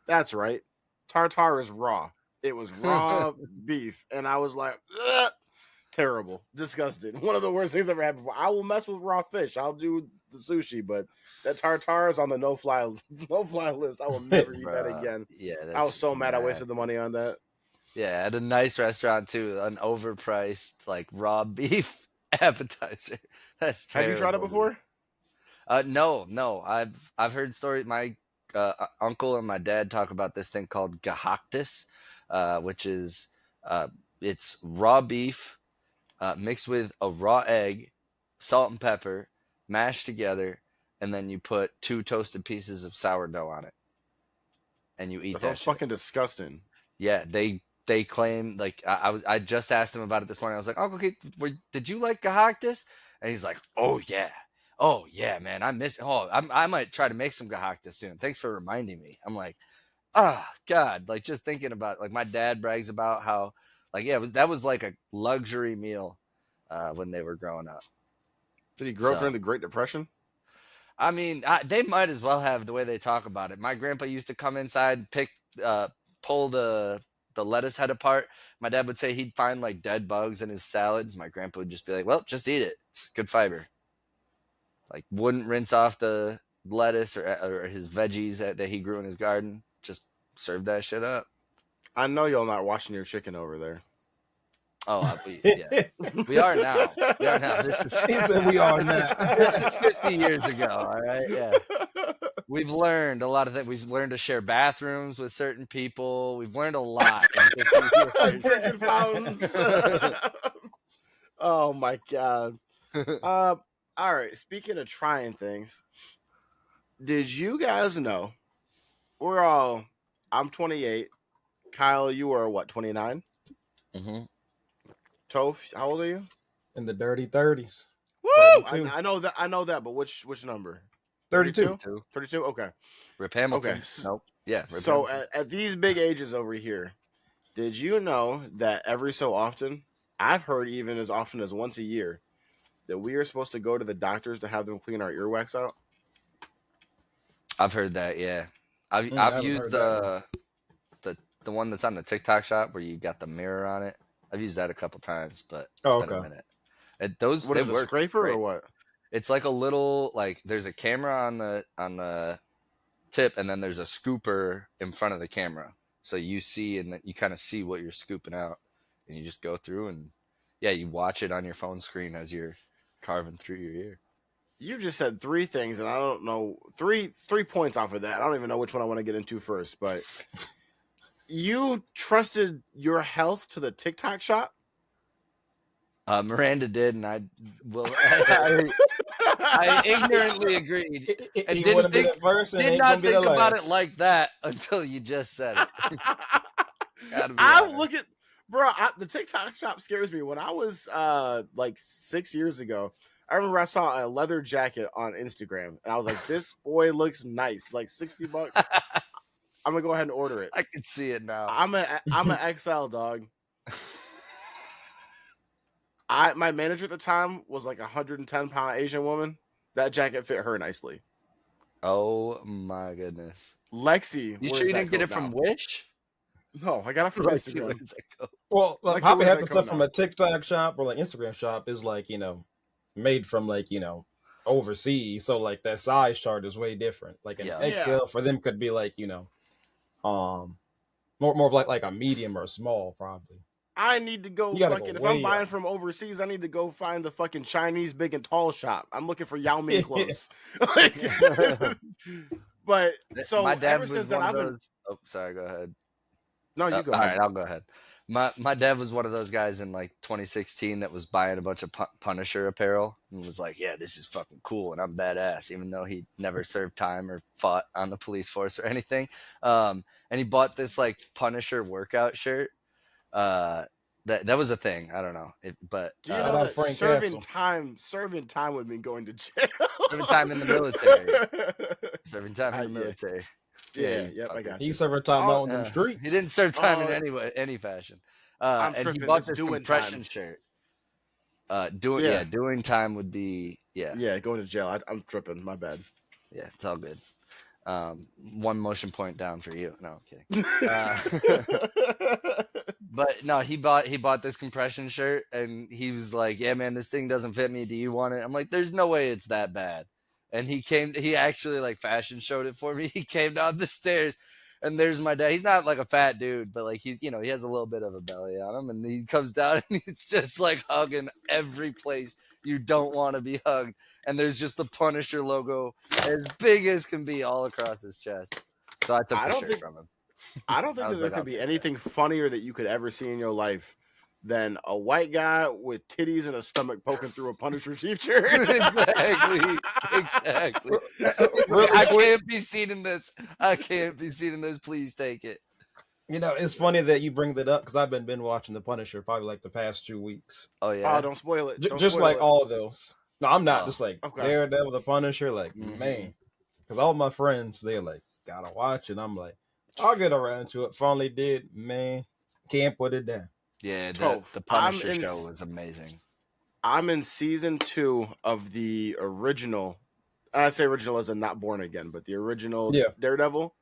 that's right. Tartare is raw. It was raw beef. And I was like, ugh, terrible. Disgusting. One of the worst things I've ever had before. I will mess with raw fish. I'll do the sushi. But that tartare is on the no-fly list. I will never eat that again. Yeah, I was so mad I wasted the money on that. Yeah, at a nice restaurant, too. An overpriced, like, raw beef appetizer. That's terrible. Have you tried it before? No. I've heard stories. My uncle and my dad talk about this thing called gahaktis, which is it's raw beef mixed with a raw egg, salt and pepper, mashed together, and then you put 2 toasted pieces of sourdough on it, and you eat that. Sounds fucking disgusting. Yeah, they claim, like, I just asked him about it this morning. I was like, Uncle Keith, did you like gahaktis? And he's like, oh yeah, man, I miss. I might try to make some gahaktis soon. Thanks for reminding me. I'm like, God, like just thinking about, like, my dad brags about how, like, that was like a luxury meal when they were growing up. Did he grow up during the Great Depression? I mean, they might as well have, the way they talk about it. My grandpa used to come inside, pull the lettuce head apart. My dad would say he'd find like dead bugs in his salads. My grandpa would just be like, well, just eat it. It's good fiber. Like, wouldn't rinse off the lettuce or his veggies that he grew in his garden. Just serve that shit up. I know y'all not washing your chicken over there. Oh, yeah. We are now. He said we are now. This is 50 years ago, all right? Yeah. We've learned a lot of things. We've learned to share bathrooms with certain people. We've learned a lot. Freaking fountains. Oh, my God. All right. Speaking of trying things, did you guys know I'm 28. Kyle, you are what, 29? Mm-hmm. Toph, how old are you? In the dirty 30s. Woo! I know that, but which number? 32. 32? Okay. Rip Hamilton. Okay. Nope. Yeah. So at these big ages over here, did you know that every so often, I've heard even as often as once a year, that we are supposed to go to the doctors to have them clean our earwax out? I've heard that. Yeah, I I've haven't used heard that the one that's on the TikTok shop where you got the mirror on it. I've used that a couple times, but it's Oh, been a okay. minute. Those What they is it, a work scraper great. or what? It's like a little like there's a camera on the tip, and then there's a scooper in front of the camera, so you see and you kind of see what you're scooping out, and you just go through and yeah, you watch it on your phone screen as you're carving through your ear. You just said three things, and I don't know three points off of that. I don't even know which one I want to get into first, but you trusted your health to the TikTok shop? Miranda did, and I ignorantly agreed and He didn't wouldn't be think the first and did ain't not gonna be think the about last. it like that until you just said it. Gotta be I honest. look at, bro. The TikTok shop scares me. When I was like 6 years ago, I remember I saw a leather jacket on Instagram, and I was like, "This boy looks nice." Like $60. I'm gonna go ahead and order it. I can see it now. I'm an XL dog. My manager at the time was like 110-pound Asian woman. That jacket fit her nicely. Oh my goodness! Lexi, You wears sure you that didn't get it coat from now. Wish? No, I got it from Lexi Instagram. wears that coat. Well, Lexi probably wears half that the stuff coat from now. a TikTok shop or like Instagram shop is like, made from like, overseas. So like that size chart is way different. Like an Yeah. XL for them could be like, more of like a medium or a small probably. I need to go You gotta fucking. go If I'm way buying up. from overseas, I need to go find the fucking Chinese big and tall shop. I'm looking for Yao Ming clothes. But so my dad ever was since then, one I've of been. those. Oh, sorry. Go ahead. No, you go All ahead. right, I'll go ahead. My dad was one of those guys in like 2016 that was buying a bunch of Punisher apparel and was like, "Yeah, this is fucking cool and I'm badass," even though he never served time or fought on the police force or anything. And he bought this like Punisher workout shirt. That was a thing. I don't know, but Do you Shout know out that Frank serving Castle. time would mean going to jail? serving time in the military. Serving time in the Yeah. military. Yeah, you yep, I fucker. got you. He served time out in them He streets. didn't serve time in Oh, any fashion. I'm And he tripping. bought It's this doing compression time. shirt. Yeah. Doing time would be Yeah, going to jail. I'm tripping. My bad. yeah, it's all good. One motion point down for you. No, I'm kidding. But no, he bought this compression shirt and he was like, "Yeah, man, this thing doesn't fit me. Do you want it?" I'm like, "There's no way it's that bad." And he actually like fashion showed it for me. He came down the stairs and there's my dad. He's not like a fat dude, but like he has a little bit of a belly on him, and he comes down and he's just like hugging every place you don't want to be hugged. And there's just the Punisher logo as big as can be all across his chest. So I took the shirt from him. I don't think I that was there like, "I'll could be take anything funnier that you could ever see in your life than a white guy with titties and a stomach poking through a Punisher t-shirt." Exactly. Really I quick, can't be seen in this. Please take it. it's funny that you bring that up because I've been watching The Punisher probably like the past 2 weeks. Oh yeah. Oh, don't spoil it. Don't Just spoil like it. all of those. No, I'm not. Oh, Just like okay. Daredevil, The Punisher, like Mhm. man, because all my friends they're like gotta watch it. I'm like, I'll get around to it. Finally did, man. Can't put it down. Yeah, Toph, the Punisher show was amazing. I'm in season 2 of the original. I say original as in not Born Again, but the original Daredevil.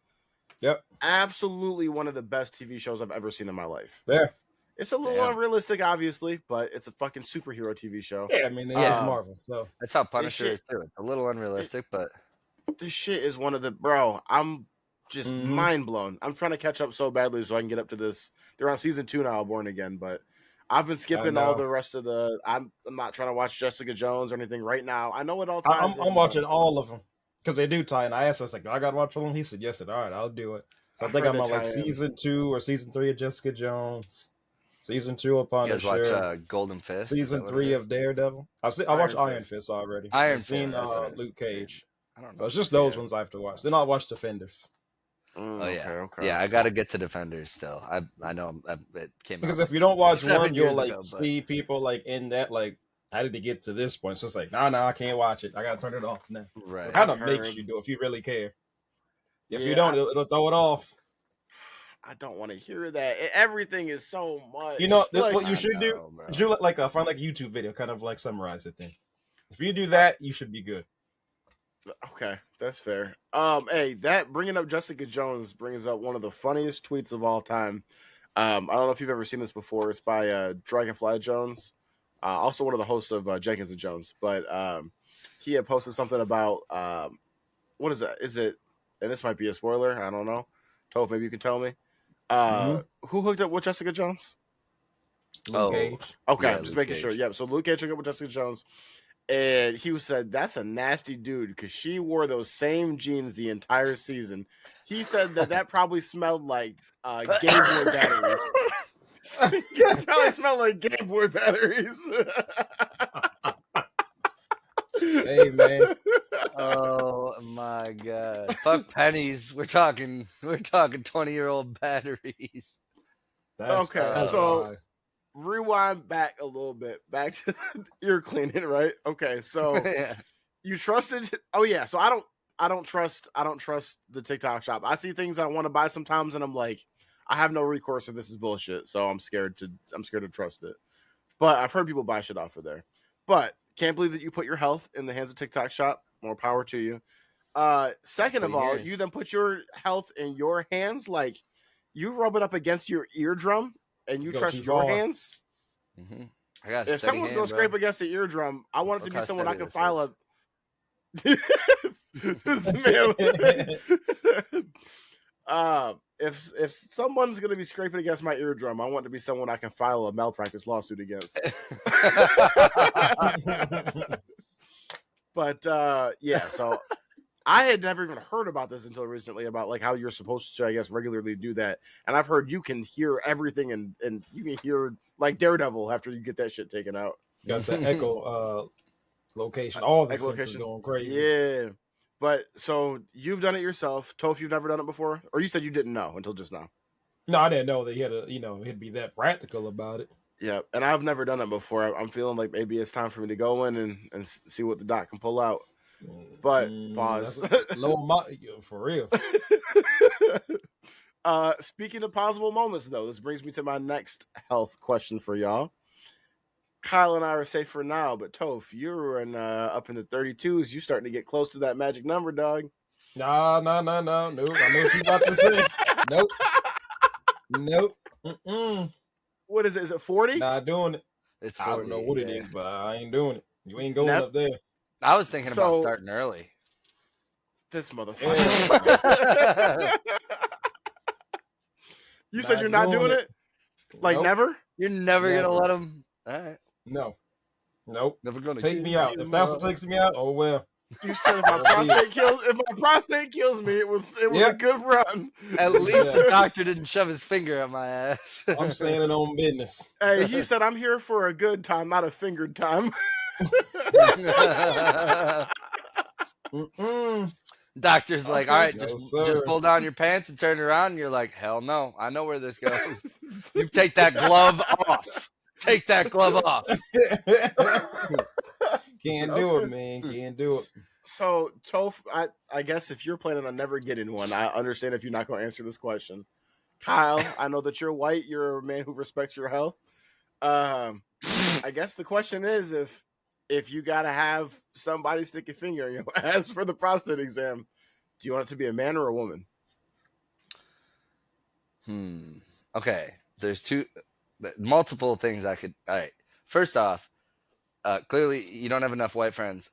Yep. Absolutely one of the best TV shows I've ever seen in my life. There. It's a little unrealistic, obviously, but it's a fucking superhero TV show. Yeah, I mean, it's Marvel, so that's how Punisher is too. It's a little unrealistic, but this shit is one of the I'm just mind blown. I'm trying to catch up so badly so I can get up to this. They're on season 2 now, Born Again, but I've been skipping all the rest of the. I'm not trying to watch Jessica Jones or anything right now. I know it all ties. I'm watching all of them because they do tie in. I asked him, I was like, "Do I got to watch all of them?" He said, "Yes." I said, "All right, I'll do it." So I think I'm on like season 2 or season 3 of Jessica Jones. Season 2 of Punisher. You guys watch Golden Fist? Season 3 of Daredevil. I watched Iron Fist already. I've seen Luke Cage. I don't know. So it's just those ones I have to watch. Then I'll watch Defenders. Oh yeah, okay. Yeah. I got to get to Defenders still. I know it came because out if you don't watch one, you'll like ago, see people like in that like how did they get to this point? So it's like, no, I can't watch it. I gotta turn it off now. Right. It kind of makes you do if you really care. If you don't, it'll throw it off. I don't want to hear that. Everything is so much. You know like, what you should do? Bro. You should find like a YouTube video, kind of like summarize it. Then, if you do that, you should be good. Okay, that's fair. Hey, that bringing up Jessica Jones brings up one of the funniest tweets of all time. I don't know if you've ever seen this before. It's by Dragonfly Jones, also one of the hosts of Jenkins and Jones. But he had posted something about what is that? Is it? And this might be a spoiler. I don't know. Toph, maybe you can tell me. Who hooked up with Jessica Jones? Luke Cage. Okay, Yeah, just Luke making Cage. sure. Yeah, so Luke Cage hooked up with Jessica Jones, and he said that's a nasty dude because she wore those same jeans the entire season. He said that probably smelled like Game Boy batteries. It probably smelled like Game Boy batteries. Hey man. Oh my god! Fuck pennies. We're talking 20-year-old batteries. Okay, so rewind back a little bit, back to ear cleaning, right? Okay, so Yeah. you trusted. Oh yeah, so I don't trust the TikTok shop. I see things I want to buy sometimes, and I'm like, I have no recourse if this is bullshit. So I'm scared to trust it. But I've heard people buy shit off of there. But can't believe that you put your health in the hands of TikTok shop. More power to you. Second of all, you then put your health in your hands, like you rub it up against your eardrum, and you trust your hands. Mm-hmm. I got if someone's gonna scrape against the eardrum, I want it to be someone I can file a. This man. If someone's gonna be scraping against my eardrum, I want it to be someone I can file a malpractice lawsuit against. But yeah, so I had never even heard about this until recently, about like how you're supposed to, I guess, regularly do that. And I've heard you can hear everything, and you can hear like Daredevil after you get that shit taken out. Got the echo location. All the sensors going crazy. Yeah. But so you've done it yourself. Toph, you've never done it before? Or you said you didn't know until just now? No, I didn't know that he had he'd be that practical about it. Yeah, and I've never done it before. I'm feeling like maybe it's time for me to go in and see what the doc can pull out. But pause. For real. Speaking of possible moments, though, this brings me to my next health question for y'all. Kyle and I are safe for now, but Toph, you're up in the 32s. You starting to get close to that magic number, dog. No. I know what you're about to say. Nope. Mm-mm. What is it? Is it 40? Not doing it. It's 40, I don't know what it is, but I ain't doing it. You ain't going up there. I was thinking about starting early. This motherfucker. You said you're not doing it? Like never? You're never gonna let him. All right. No. Nope. Never gonna take me out. If that's what takes me out, oh well. You said if my prostate kills me, it was a good run. At least the doctor didn't shove his finger at my ass. I'm saying it on business. Hey, he said I'm here for a good time, not a fingered time. Doctor's like, all right, just pull down your pants and turn around. And you're like, hell no, I know where this goes. You take that glove off. Take that glove off. Can't do it, man. Can't do it. So, Toph, I guess if you're planning on never getting one, I understand if you're not going to answer this question. Kyle, I know that you're white. You're a man who respects your health. I guess the question is, if you got to have somebody stick a finger in your ass for the prostate exam, do you want it to be a man or a woman? Okay. There's multiple things I could. All right. First off, clearly you don't have enough white friends.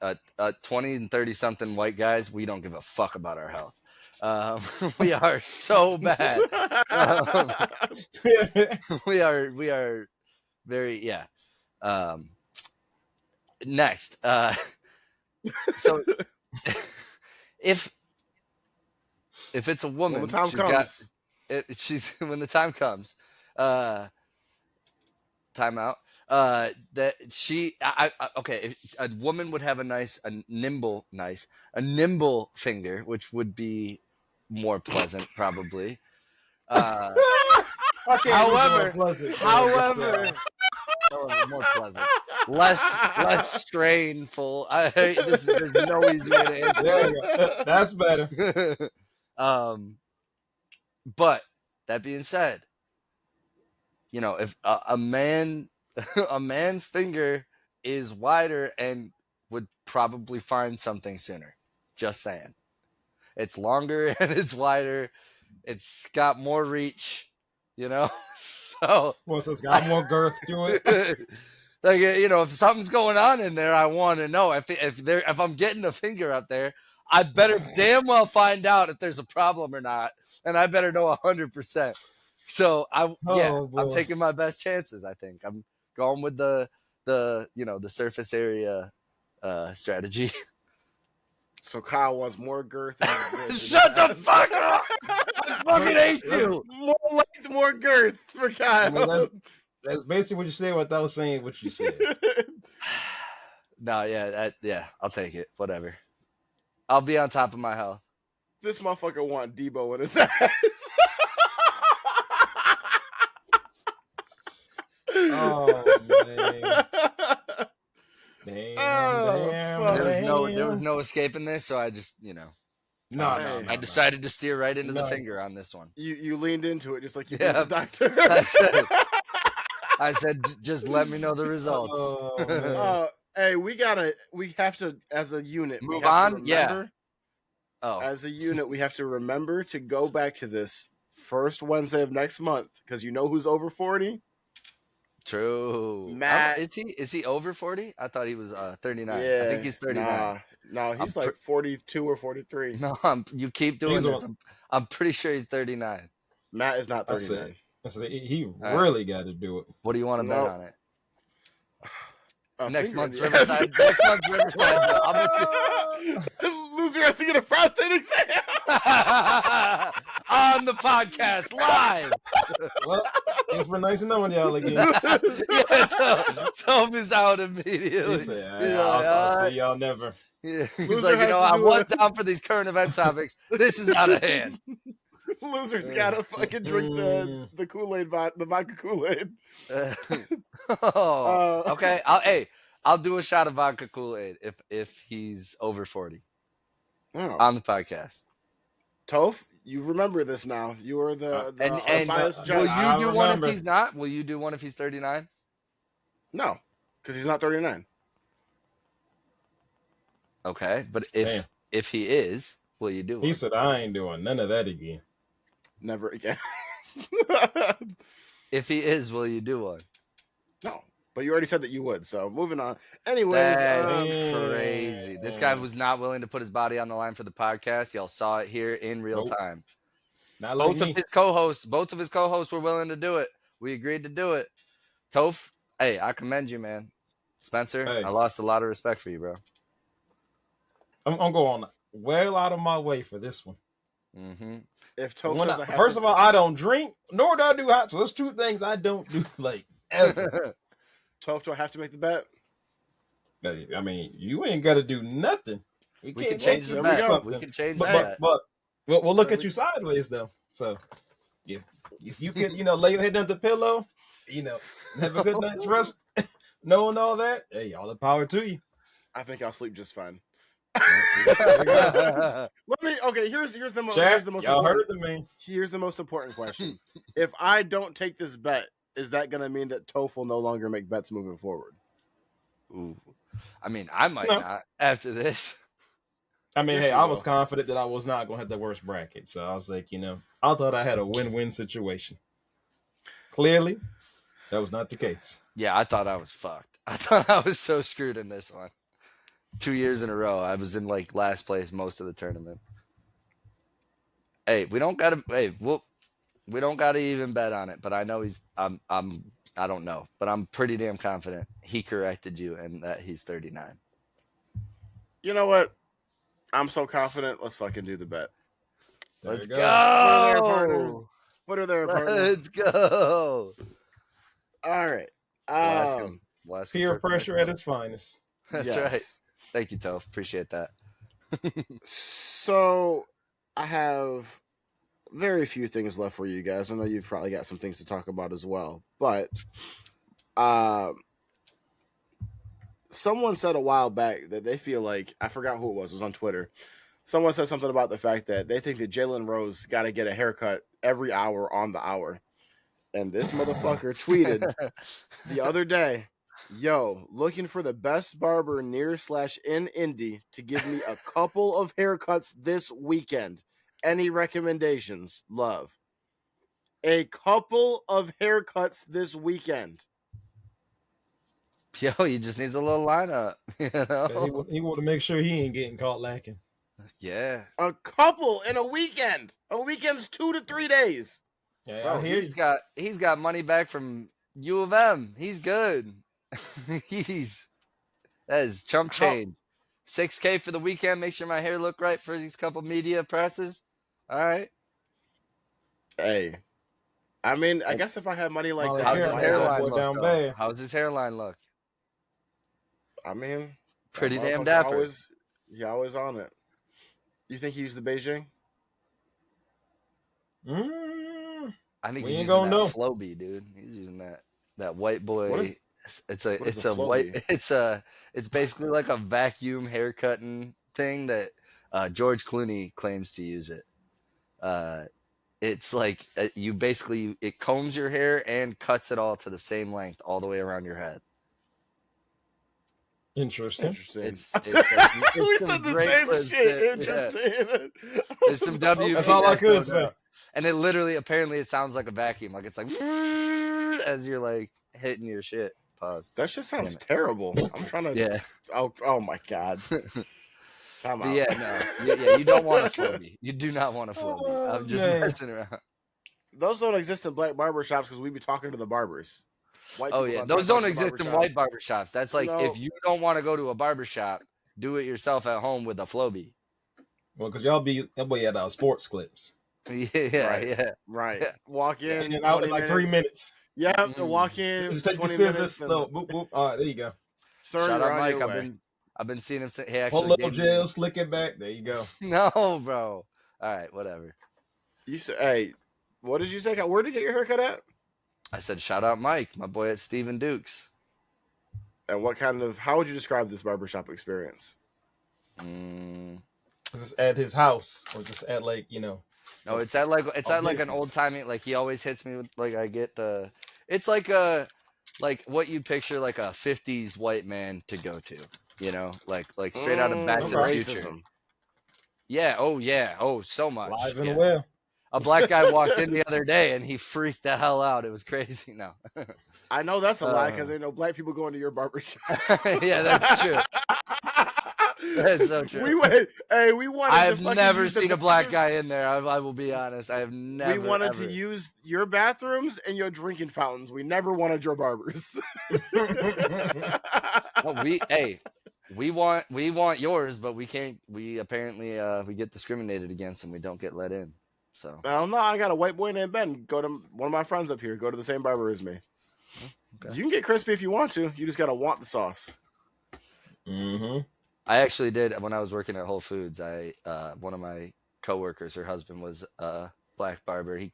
20 and 30 something white guys, we don't give a fuck about our health. We are so bad. We are very next. So if it's a woman, when the time comes, when the time comes, time out. That she, okay. If a woman would have a nimble finger, which would be more pleasant, probably. However, more pleasant, less strainful. There's no easy way to answer. That's better. But that being said, if a man, a man's finger is wider and would probably find something sooner. Just saying. It's longer and it's wider. It's got more reach, So Well, so it's got more girth to it. like if something's going on in there, I want to know if I'm getting a finger up there, I better damn well find out if there's a problem or not, and I better know 100%. So I'm taking my best chances. I think I'm going with the surface area strategy. So Kyle wants more girth. Shut the fuck up! I fucking hate you. More length, more girth for Kyle. I mean, that's basically what you said without saying what you said. No, I'll take it. Whatever. I'll be on top of my health. This motherfucker want Debo in his ass. Oh man. Damn, there was no escaping this, so I just I decided to steer right into the finger on this one. You leaned into it just like you did the doctor. I said, just let me know the results. Hey, we have to, as a unit, move on. Yeah. Oh, as a unit, we have to remember to go back to this first Wednesday of next month because you know who's over 40. True. Matt, is he over 40? I thought he was 39. Yeah, I think he's 39. No, he's like 42 or 43. No, you keep doing this. I'm pretty sure he's 39. Matt is not 39. He really got to do it. What do you want to bet on it? Next month's Riverside. Next month's Riverside. Loser has to get a prostate exam on the podcast live. Well, it's been nice knowing y'all again. Toph is out immediately. He said, I'll see y'all never. Yeah. He's like, I was down for these current event topics. This is out of hand. Loser's gotta fucking drink the Kool Aid, the vodka Kool Aid. Okay. I'll do a shot of vodka Kool Aid if he's over 40 on the podcast. Toph, you remember this now. You are the biased judge. Will you do one if he's not? Will you do one if he's 39? No, because he's not 39. Okay, but if he is, will you do one? He said, I ain't doing none of that again. Never again. If he is, will you do one? No, but you already said that you would. So moving on. Anyways, that's crazy. This guy was not willing to put his body on the line for the podcast. Y'all saw it here in real time. Not both like of his co-hosts were willing to do it. We agreed to do it. Toph, hey, I commend you, man. Spencer, I lost a lot of respect for you, bro. I'm going well out of my way for this one. Mm-hmm. If Toph first of all, I don't drink, nor do I do hot. So there's two things I don't do, like, ever. Toph, do I have to make the bet? I mean, you ain't got to do nothing. We can change the bet. We can change that. But we'll look at you sideways, though. So if you can, lay your head under the pillow, have a good night's rest, knowing all that, hey, all the power to you. I think I'll sleep just fine. Here's the most y'all heard the man. Here's the most important question. If I don't take this bet, is that going to mean that Toph will no longer make bets moving forward? Ooh. I mean, I might not after this. I mean, I was confident that I was not going to have the worst bracket. So I was like, I thought I had a win-win situation. Clearly, that was not the case. Yeah, I thought I was fucked. I thought I was so screwed in this one. 2 years in a row, I was in last place most of the tournament. Hey, we don't gotta even bet on it, but I know I don't know, but I'm pretty damn confident he corrected you and that he's 39. You know what? I'm so confident. Let's fucking do the bet. Let's go. What are their partners? Let's go. All right. We'll ask peer pressure at its finest. That's right. Thank you, Toph. Appreciate that. So I have very few things left for you guys. I know you've probably got some things to talk about as well, but someone said a while back that they feel like, I forgot who it was on Twitter. Someone said something about the fact that they think that Jalen Rose got to get a haircut every hour on the hour. And this motherfucker tweeted the other day, yo, looking for the best barber near/in Indy to give me a couple of haircuts this weekend. Any recommendations? Love. A couple of haircuts this weekend. Yo, he just needs a little lineup. You know? He want to make sure he ain't getting caught lacking. Yeah. A couple in a weekend. A weekend's 2 to 3 days. Yeah, Bro, I hear he's got money back from U of M. He's good. That is chump change. $6K for the weekend. Make sure my hair look right for these couple media presses. All right. Hey. I mean, I guess if I had money like that, How's his hairline look? down bad. How's his hairline look? I mean, Pretty that damn motherfucker dapper. always on it. You think he used the Beijing? I think We he's ain't using gonna that know. Floby, dude. He's using that white boy. What is It's a white. Floby? It's basically like a vacuum haircutting thing that George Clooney claims to use it. It's like it combs your hair and cuts it all to the same length all the way around your head. Interesting. We we said the same shit. Interesting. Yeah. There's some W. That's all I could say. And it literally, apparently, it sounds like a vacuum. Like it's like as you're like hitting your shit. Pause. That just sounds terrible. I'm trying to. Yeah. Oh my god. Come on. Yeah, no. Yeah, you don't want a Floby. You do not want a Floby. I'm just messing around. Those don't exist in black barbershops because we be talking to the barbers. Those don't exist in white barbershops. That's like if you don't want to go to a barbershop, do it yourself at home with a Floby. Well, because y'all be at sports clips. Right. Walk in and out in like 3 minutes. Yeah, walk in. Just take the scissors. Boop, boop. All right, there you go. Sir, shout out Mike. I've been seeing him. He actually pull little gel, slick it back. There you go. No, bro. All right, whatever. You say, hey, what did you say? Where did you get your haircut at? I said, shout out Mike, my boy at Steven Dukes. And how would you describe this barbershop experience? Is this at his house or just at No, it's at like an old timey. Like he always hits me with I get the. It's like what you picture like a '50s white man to go to. Like straight out of Back to the Future. Yeah. Oh, so much. Live and well. A black guy walked in the other day and he freaked the hell out. It was crazy. No. I know that's a lie because there ain't no black people going to your barbershop. Yeah, that's true. That's so true. We wanted. I've never seen a black guy in there. I will be honest. I have never. We wanted to use your bathrooms and your drinking fountains. We never wanted your barbers. We want yours, but we can't. We apparently we get discriminated against and we don't get let in. So no, I got a white boy named Ben. Go to one of my friends up here. Go to the same barber as me. Okay. You can get crispy if you want to. You just gotta want the sauce. Mm-hmm. I actually did when I was working at Whole Foods. One of my coworkers, her husband was a black barber. He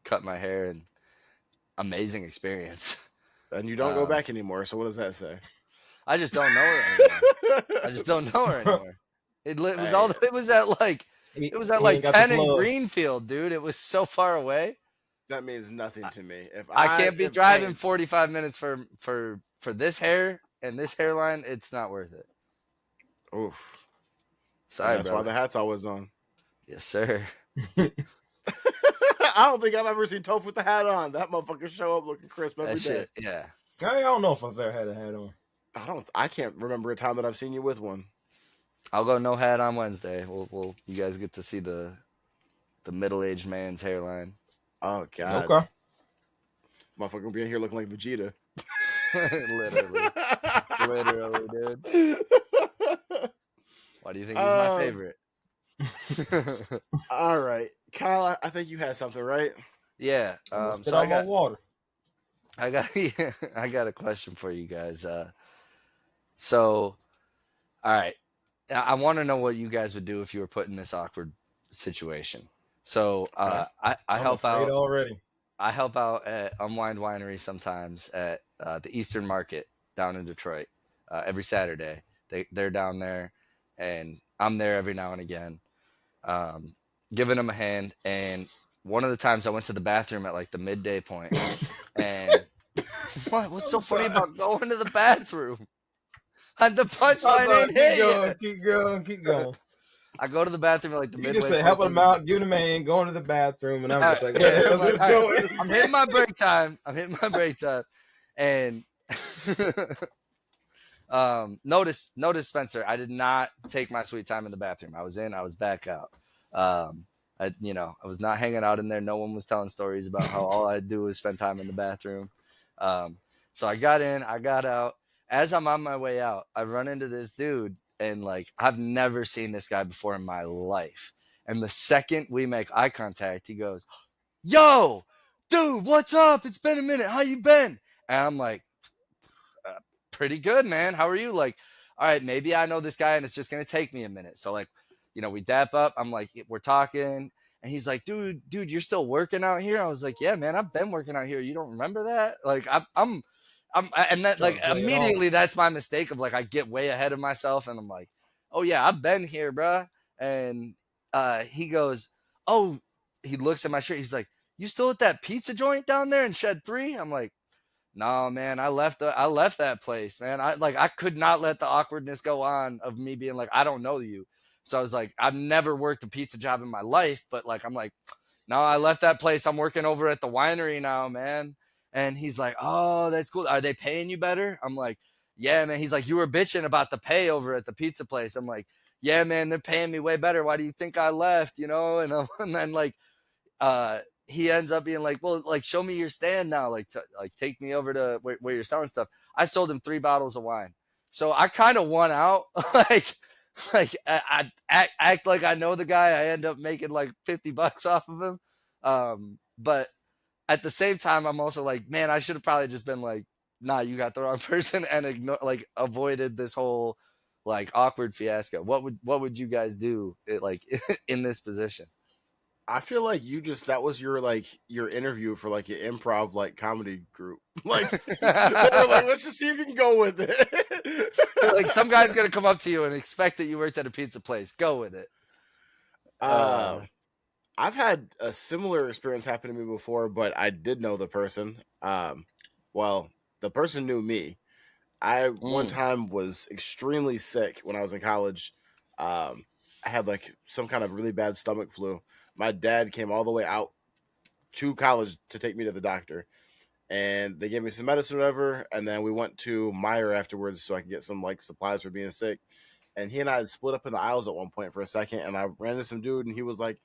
cut my hair and amazing experience. And you don't go back anymore. So what does that say? I just don't know her anymore. It was at like 10 in Greenfield, dude. It was so far away. That means nothing to me. If I can't be driving 45 minutes for this hair and this hairline, it's not worth it. Oof. Sorry, that's why the hat's always on. Yes, sir. I don't think I've ever seen Toph with the hat on. That motherfucker show up looking crisp every day. Yeah. I don't know if I've ever had a hat on. I can't remember a time that I've seen you with one. I'll go no hat on Wednesday. We'll you guys get to see the middle-aged man's hairline. Oh god. Okay. Motherfucker gonna be in here looking like Vegeta. Literally, dude. Why do you think he's my favorite? All right, Kyle. I think you had something, right? Yeah. So I got water. I got a question for you guys. So, all right. I want to know what you guys would do if you were put in this awkward situation. So, I help out already. I help out at Unwind Winery sometimes at the Eastern Market down in Detroit every Saturday. They're down there, and I'm there every now and again. giving him a hand. And one of the times I went to the bathroom at like the midday point, and what's so funny about going to the bathroom? And the punchline ain't hit yet. Keep going. I go to the bathroom at like the You midway just say point. helping him out, giving him a hand, going to the bathroom, and I'm just like, where the hell is this going? I'm hitting my break time. And notice, Spencer, I did not take my sweet time in the bathroom. I was in, I was back out. I was not hanging out in there. No one was telling stories about how all I do is spend time in the bathroom. So I got in, I got out. As I'm on my way out, I run into this dude, and like, I've never seen this guy before in my life. And the second we make eye contact, he goes, "Yo, dude, what's up? It's been a minute. How you been?" And I'm like, pretty good, man. How are you? Like, all right, maybe I know this guy and it's just going to take me a minute. So like, we dap up. I'm like, we're talking. And he's like, dude, you're still working out here? I was like, yeah, man, I've been working out here. You don't remember that? Like, and that, like, immediately that's my mistake of like, I get way ahead of myself and I'm like, oh yeah, I've been here, bruh. And he goes, oh, he looks at my shirt. He's like, you still at that pizza joint down there in Shed 3? I'm like, no, man, I left that place, man. I could not let the awkwardness go on of me being like, I don't know you. So I was like, I've never worked a pizza job in my life, but like, I'm like, no, I left that place. I'm working over at the winery now, man. And he's like, oh, that's cool. Are they paying you better? I'm like, yeah, man. He's like, you were bitching about the pay over at the pizza place. I'm like, yeah, man, they're paying me way better. Why do you think I left? And then like, he ends up being like, well, like, show me your stand now. Like, take me over to where you're selling stuff. I sold him 3 bottles of wine. So I kind of won out. I act like I know the guy. I end up making like $50 off of him. But at the same time, I'm also like, man, I should have probably just been like, nah, you got the wrong person, and avoided this whole like awkward fiasco. What would you guys do in this position? I feel like that was your interview for like your improv like comedy group. Like they were like, let's just see if you can go with it. Like, some guy's gonna come up to you and expect that you worked at a pizza place. Go with it. I've had a similar experience happen to me before, but I did know the person. Well, the person knew me. I one time was extremely sick when I was in college. I had like some kind of really bad stomach flu. My dad came all the way out to college to take me to the doctor, and they gave me some medicine or whatever. And then we went to Meyer afterwards so I could get some like supplies for being sick. And he and I had split up in the aisles at one point for a second. And I ran into some dude and he was like,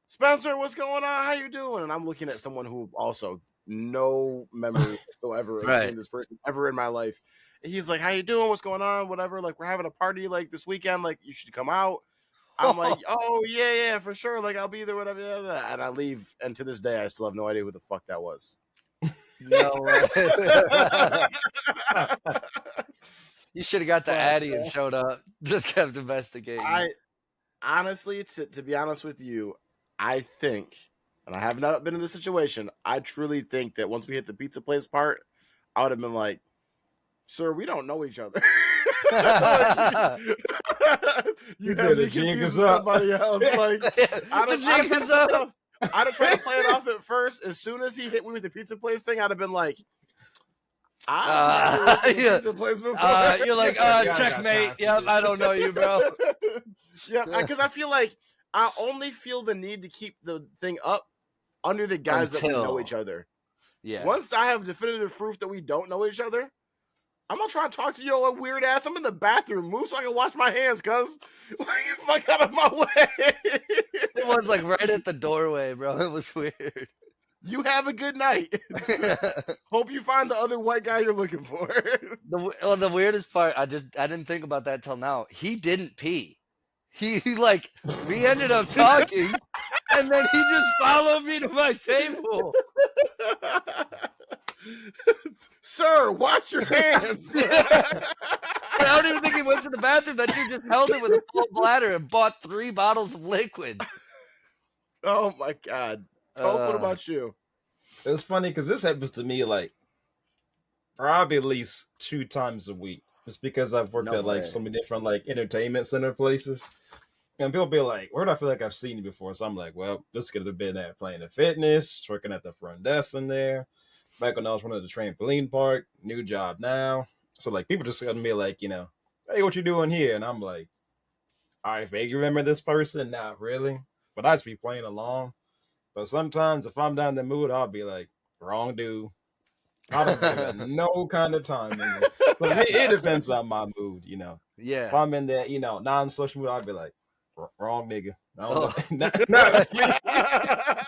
"Spencer, what's going on? How you doing?" And I'm looking at someone who also no memory whatsoever of seeing this person ever in my life. And he's like, "How you doing? What's going on? Whatever. Like, we're having a party like this weekend. Like, you should come out." I'm like, "Oh yeah, for sure. Like, I'll be there, whatever." And I leave, and to this day, I still have no idea who the fuck that was. No way. You should have got the Addy and showed up. Just kept investigating. I honestly, to be honest with you, I think, and I have not been in this situation, I truly think that once we hit the pizza place part, I would have been like, "Sir, we don't know each other." You have to confuse somebody else. Like, the jig is up. I'd have tried to play it off at first. As soon as he hit me with the pizza place thing, I'd have been like, "I've never pizza place before." You're like, checkmate. Yep, I don't know you, bro. Yeah, because I feel like I only feel the need to keep the thing up under the guise that we know each other. Yeah. Once I have definitive proof that we don't know each other, I'm gonna try to talk to you, weird ass. I'm in the bathroom. Move so I can wash my hands, cuz. Like, fuck out of my way. It was like right at the doorway, bro. It was weird. You have a good night. Hope you find the other white guy you're looking for. The weirdest part, I didn't think about that till now. He didn't pee. We ended up talking, and then he just followed me to my table. Sir, wash your hands. I don't even think he went to the bathroom. That dude just held it with a full bladder and bought 3 bottles of liquid. Oh my God. Toph, what about you? It's funny because this happens to me like probably at least 2 times a week. It's because I've worked at like so many different like entertainment center places. And people be like, where do I feel like I've seen you before? So I'm like, well, this could have been at Planet Fitness, working at the front desk in there. Back when I was running the trampoline park, new job now. So like people just gonna be like, hey, what you doing here? And I'm like, I vaguely remember this person, not really. But I just be playing along. But sometimes if I'm down in the mood, I'll be like, wrong dude. I don't give it no kind of time. So it depends on my mood, If Yeah. I'm in that, non-social mood, I'll be like, wrong nigga. Oh. Not me.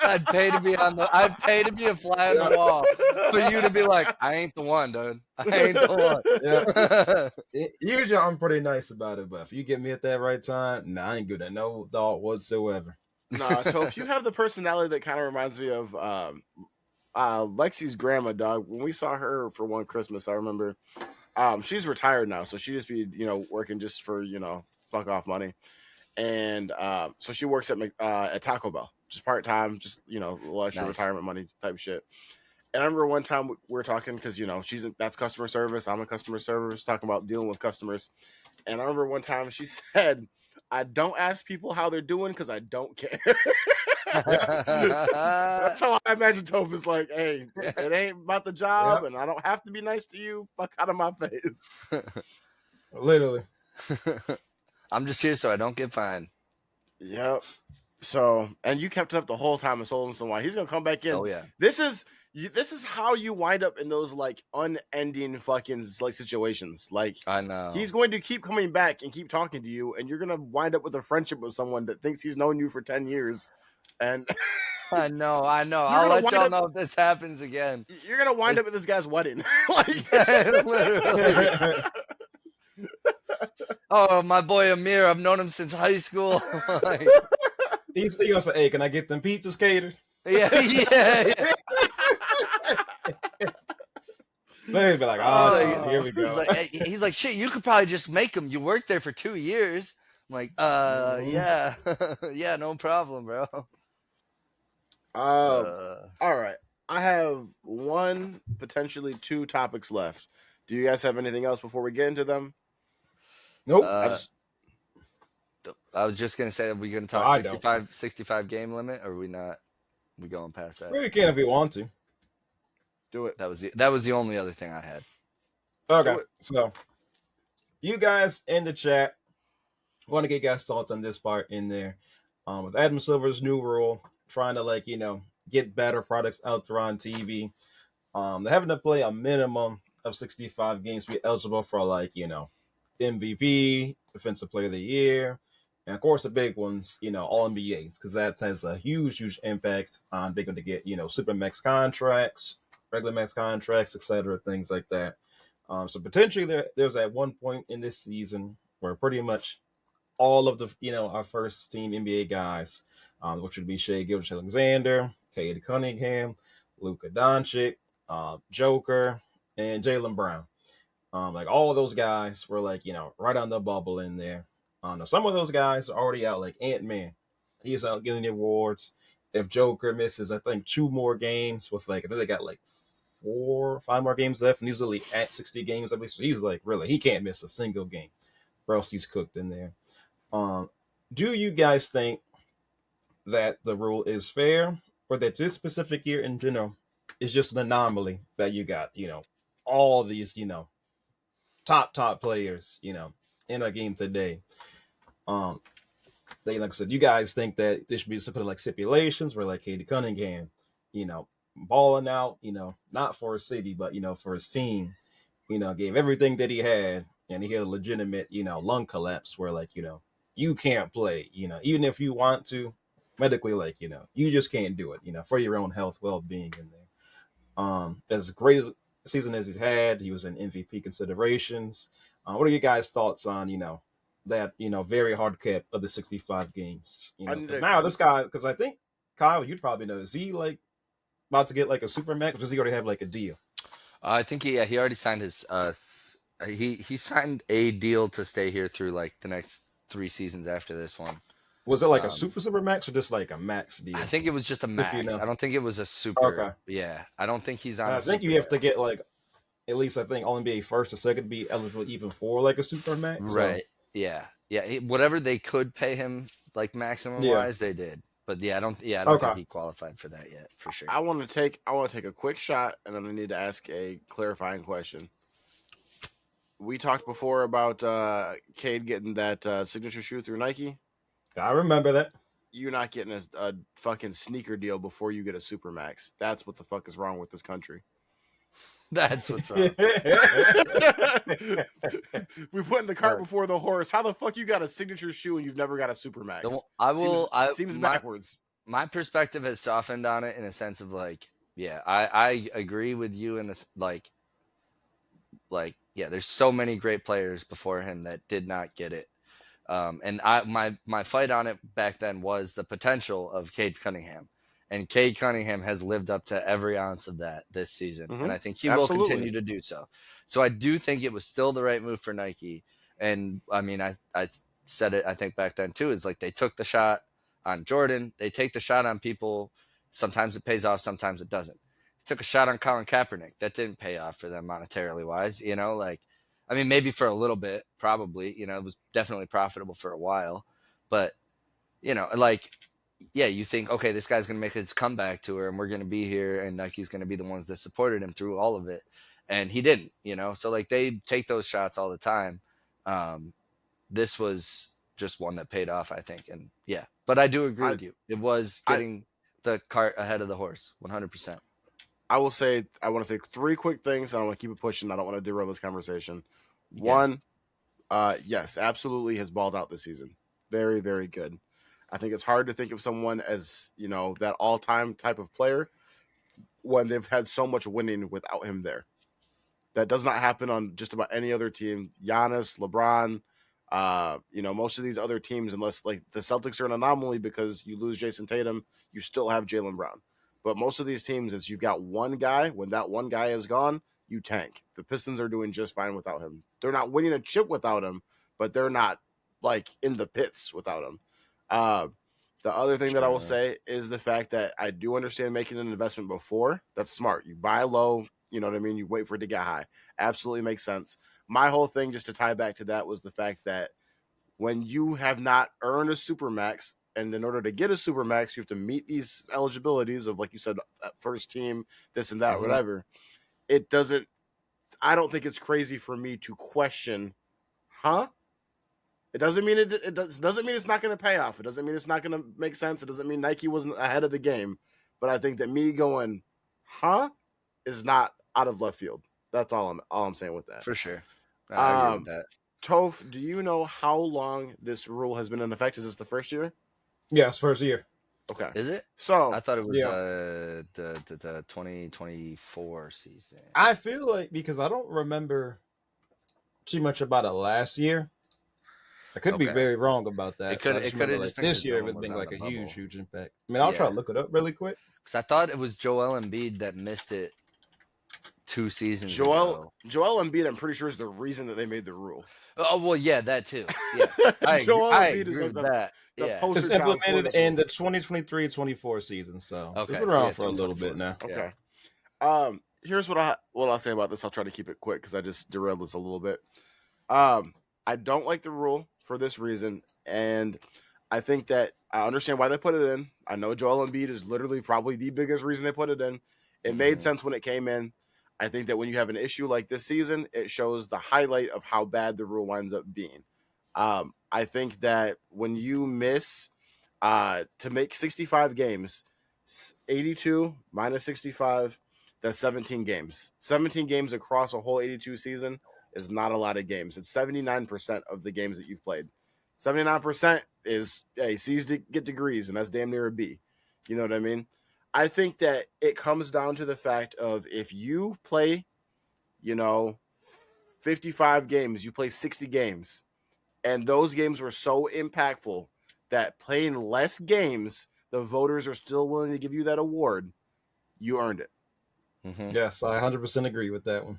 I'd pay to be a fly on the wall for you to be like, I ain't the one, dude. I ain't the one. Usually I'm pretty nice about it, but if you get me at that right time, I ain't good at no thought whatsoever. Nah, so if you have the personality that kind of reminds me of Lexi's grandma, dog. When we saw her for one Christmas, I remember she's retired now, so she just be working just for fuck off money, and so she works at Taco Bell, just part time, just little extra retirement money type shit. And I remember one time we were talking because that's customer service, I'm a customer service, talking about dealing with customers, and I remember one time she said, I don't ask people how they're doing because I don't care. That's how I imagine Toph is like, hey, it ain't about the job, and I don't have to be nice to you. Fuck out of my face. Literally. I'm just here so I don't get fined. Yep. So, and you kept it up the whole time and sold him some wine. He's gonna come back in. Oh yeah. This is how you wind up in those like unending fucking like situations. Like, I know he's going to keep coming back and keep talking to you, and you're gonna wind up with a friendship with someone that thinks he's known you for 10 years. And I know. I'll let y'all know if this happens again. You're gonna wind up at this guy's wedding. Literally. Oh, my boy Amir, I've known him since high school. He's gonna say, hey, can I get them pizzas catered? Yeah. They'd be like, oh, here we go. He's like, shit, you could probably just make them. You worked there for 2 years. I'm like, yeah. Yeah, no problem, bro. All right. I have one, potentially two topics left. Do you guys have anything else before we get into them? Nope. I was just gonna say, are we gonna talk 65 game limit, or are we not? We going past that? We can if we want to. Do it. That was the only other thing I had. Okay, so you guys in the chat, want to get guys' thoughts on this part in there. With Adam Silver's new rule, trying to get better products out there on TV. They're having to play a minimum of 65 games to be eligible for MVP, Defensive Player of the Year, and of course the big ones, All NBAs, because that has a huge impact on being able to get super max contracts, regular max contracts, etc., things like that. So potentially there's at one point in this season where pretty much all of the our first team NBA guys, which would be Shai Gilgeous-Alexander, Cade Cunningham, Luka Doncic, Joker, and Jaylen Brown. All of those guys were right on the bubble in there. Some of those guys are already out, like Ant-Man. He's out getting the awards. If Joker misses, I think 2 more games with I think they got 4 or 5 more games left, and he's really at 60 games at least. So he's really, he can't miss a single game, or else he's cooked in there. Do you guys think that the rule is fair, or that this specific year in general is just an anomaly that you got, all these, top players, in a game today? They, like I said, you guys think that there should be some stipulations where Cade Cunningham, balling out, not for his city, but for his team, gave everything that he had, and he had a legitimate, lung collapse where you can't play, even if you want to medically, you just can't do it, for your own health, well-being in there. As great as season as he's had, he was in MVP considerations. What are you guys' thoughts on, that, very hard cap of the 65 games? Because now this guy, because I think, Kyle, you'd probably know, is he about to get a super max, or does he already have a deal? I think he already signed his he signed a deal to stay here through the next 3 seasons after this one. Was it a super max, or just a max deal? I think it was just a max. I don't think it was a super. Okay. Yeah, I don't think he's on. I think you have to get at least I think All NBA first or second to be eligible even for a super max. Right. So. Yeah. Whatever they could pay him like maximum Yeah. wise, they did. But yeah, I don't Okay. think he qualified for that yet, for sure. I want to take a quick shot, and then I need to ask a clarifying question. We talked before about Cade getting that signature shoe through Nike. I remember that. You're not getting a fucking sneaker deal before you get a Supermax. That's what the fuck is wrong with this country. That's what's wrong. We put in the cart before the horse. How the fuck you got a signature shoe and you've never got a Supermax? Seems backwards. My perspective has softened on it in a sense of like, yeah, I agree with you in this, like, yeah, there's so many great players before him that did not get it. And my fight on it back then was the potential of Cade Cunningham. And Cade Cunningham has lived up to every ounce of that this season. Mm-hmm. And I think he will continue to do so. So I do think it was still the right move for Nike. And I mean, I said it, I think back then too, is like they took the shot on Jordan. They take the shot on people. Sometimes it pays off, sometimes it doesn't. They took a shot on Colin Kaepernick. That didn't pay off for them monetarily wise, you know, like, I mean, maybe for a little bit, probably, you know, it was definitely profitable for a while, but you know, like, yeah, you think, okay, this guy's going to make his comeback tour and we're going to be here and Nike's going to be the ones that supported him through all of it. And he didn't, you know? So like they take those shots all the time. This was just one that paid off, I think. And yeah, but I do agree with you. It was getting the cart ahead of the horse, 100%. I want to say 3 quick things. I don't want to keep it pushing. I don't want to derail this conversation. Yeah. One, yes, absolutely has balled out this season. Very, very good. I think it's hard to think of someone as, you know, that all-time type of player when they've had so much winning without him there. That does not happen on just about any other team. Giannis, LeBron, you know, most of these other teams, unless like the Celtics are an anomaly because you lose Jason Tatum, you still have Jalen Brown. But most of these teams is you've got one guy. When that one guy is gone, you tank. The Pistons are doing just fine without him. They're not winning a chip without him, but they're not like in the pits without him. The other thing that I will say is the fact that I do understand making an investment before. That's smart. You buy low, you know what I mean? You wait for it to get high. Absolutely makes sense. My whole thing, just to tie back to that, was the fact that when you have not earned a Supermax, and in order to get a Supermax, you have to meet these eligibilities of, like you said, first team, this and that, whatever. It doesn't, I don't think it's crazy for me to question, It doesn't mean it doesn't mean it's not going to pay off. It doesn't mean it's not going to make sense. It doesn't mean Nike wasn't ahead of the game. But I think that me going, is not out of left field. That's all I'm saying with that. For sure. I agree with that. Toph, do you know how long this rule has been in effect? Is this the first year? Yes, first year. Okay. Is it? So I thought it was the 2024 season. I feel like, because I don't remember too much about it last year. I could be very wrong about that. It could have like just been this year. It been like a huge impact. I mean, I'll try to look it up really quick. Because I thought it was Joel Embiid that missed it 2 seasons ago. Joel Embiid, I'm pretty sure, is the reason that they made the rule. Oh, well, yeah, that too. Yeah, I agree with that. It's implemented in the 2023-24 season, so it's been around for a little bit now. Okay. Here's what I'll say about this. I'll try to keep it quick because I just derailed this a little bit. I don't like the rule for this reason, and I think that I understand why they put it in. I know Joel Embiid is literally probably the biggest reason they put it in. It made sense when it came in. I think that when you have an issue like this season, it shows the highlight of how bad the rule winds up being. I think that when you miss to make 65 games, 82 minus 65, that's 17 games. 17 games across a whole 82 season is not a lot of games. It's 79% of the games that you've played. 79% is, hey, C's to get degrees, and that's damn near a B. You know what I mean? I think that it comes down to the fact of if you play, 55 games, you play 60 games, and those games were so impactful that playing less games, the voters are still willing to give you that award, you earned it. Mm-hmm. Yes, I 100% agree with that one.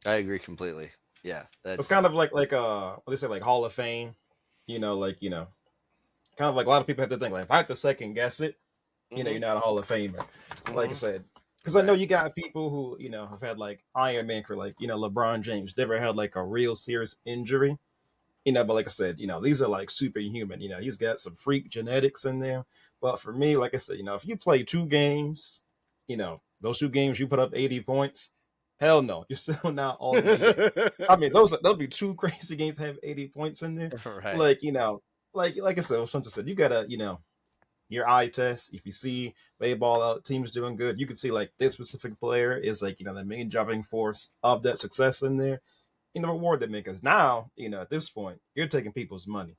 I agree completely. Yeah. It's kind of like what they say, like Hall of Fame, kind of like a lot of people have to think, like, if I have to second guess it, you're not a Hall of Famer. Like I said, because I know you got people who, have had like Iron Man for like, LeBron James never had like a real serious injury. But like I said, these are like superhuman. He's got some freak genetics in there. But for me, like I said, if you play 2 games, those 2 games you put up 80 points, hell no, you're still not all NBA. I mean, they'll be 2 crazy games to have 80 points in there. Right. Like I said, what Spencer said, you gotta, your eye test. If you see they ball out, teams doing good, you can see like this specific player is like, the main driving force of that success in there. Reward that makers. Now, at this point, you're taking people's money.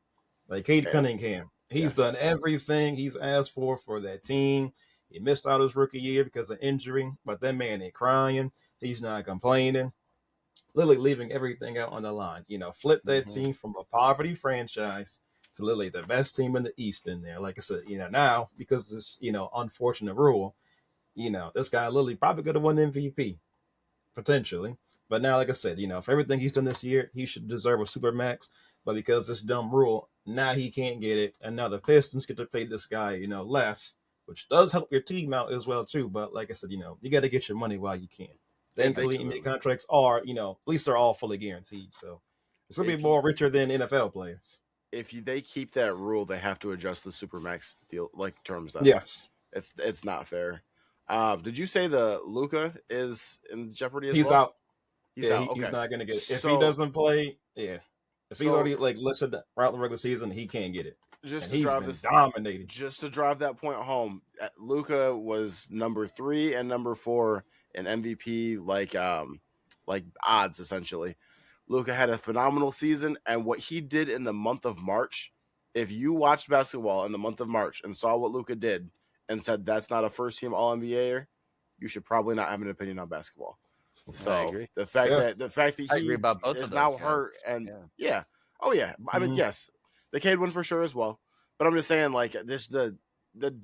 Like Cade Cunningham, he's done everything he's asked for that team. He missed out his rookie year because of injury, but that man ain't crying. He's not complaining. Literally leaving everything out on the line. Flip that team from a poverty franchise to literally the best team in the East in there. Like I said, now because of this, unfortunate rule, this guy literally probably could have won MVP potentially. But now, like I said, for everything he's done this year, he should deserve a Supermax. But because this dumb rule, now he can't get it. And now the Pistons get to pay this guy, less, which does help your team out as well, too. But like I said, you got to get your money while you can. Thankfully, NBA contracts are, at least they're all fully guaranteed. So it's going to be more richer than NFL players. If they keep that rule, they have to adjust the Supermax deal, like terms. Yes. It's not fair. Did you say the Luka is in jeopardy as he's well? Out. He's out. He's not going to get it. If So- he doesn't play, yeah. If he's already like listed throughout the regular season, he can't get it. Just And to he's drive been this, dominating. just to drive that point home, Luka was number 3 and number 4 in MVP like odds essentially. Luka had a phenomenal season, and what he did in the month of March, if you watched basketball in the month of March and saw what Luka did and said that's not a first team All NBAer, you should probably not have an opinion on basketball. So I agree. the fact that I he agree about both is of now those guys. hurt and Yeah. I mean yes, the Cade win for sure as well. But I'm just saying like this the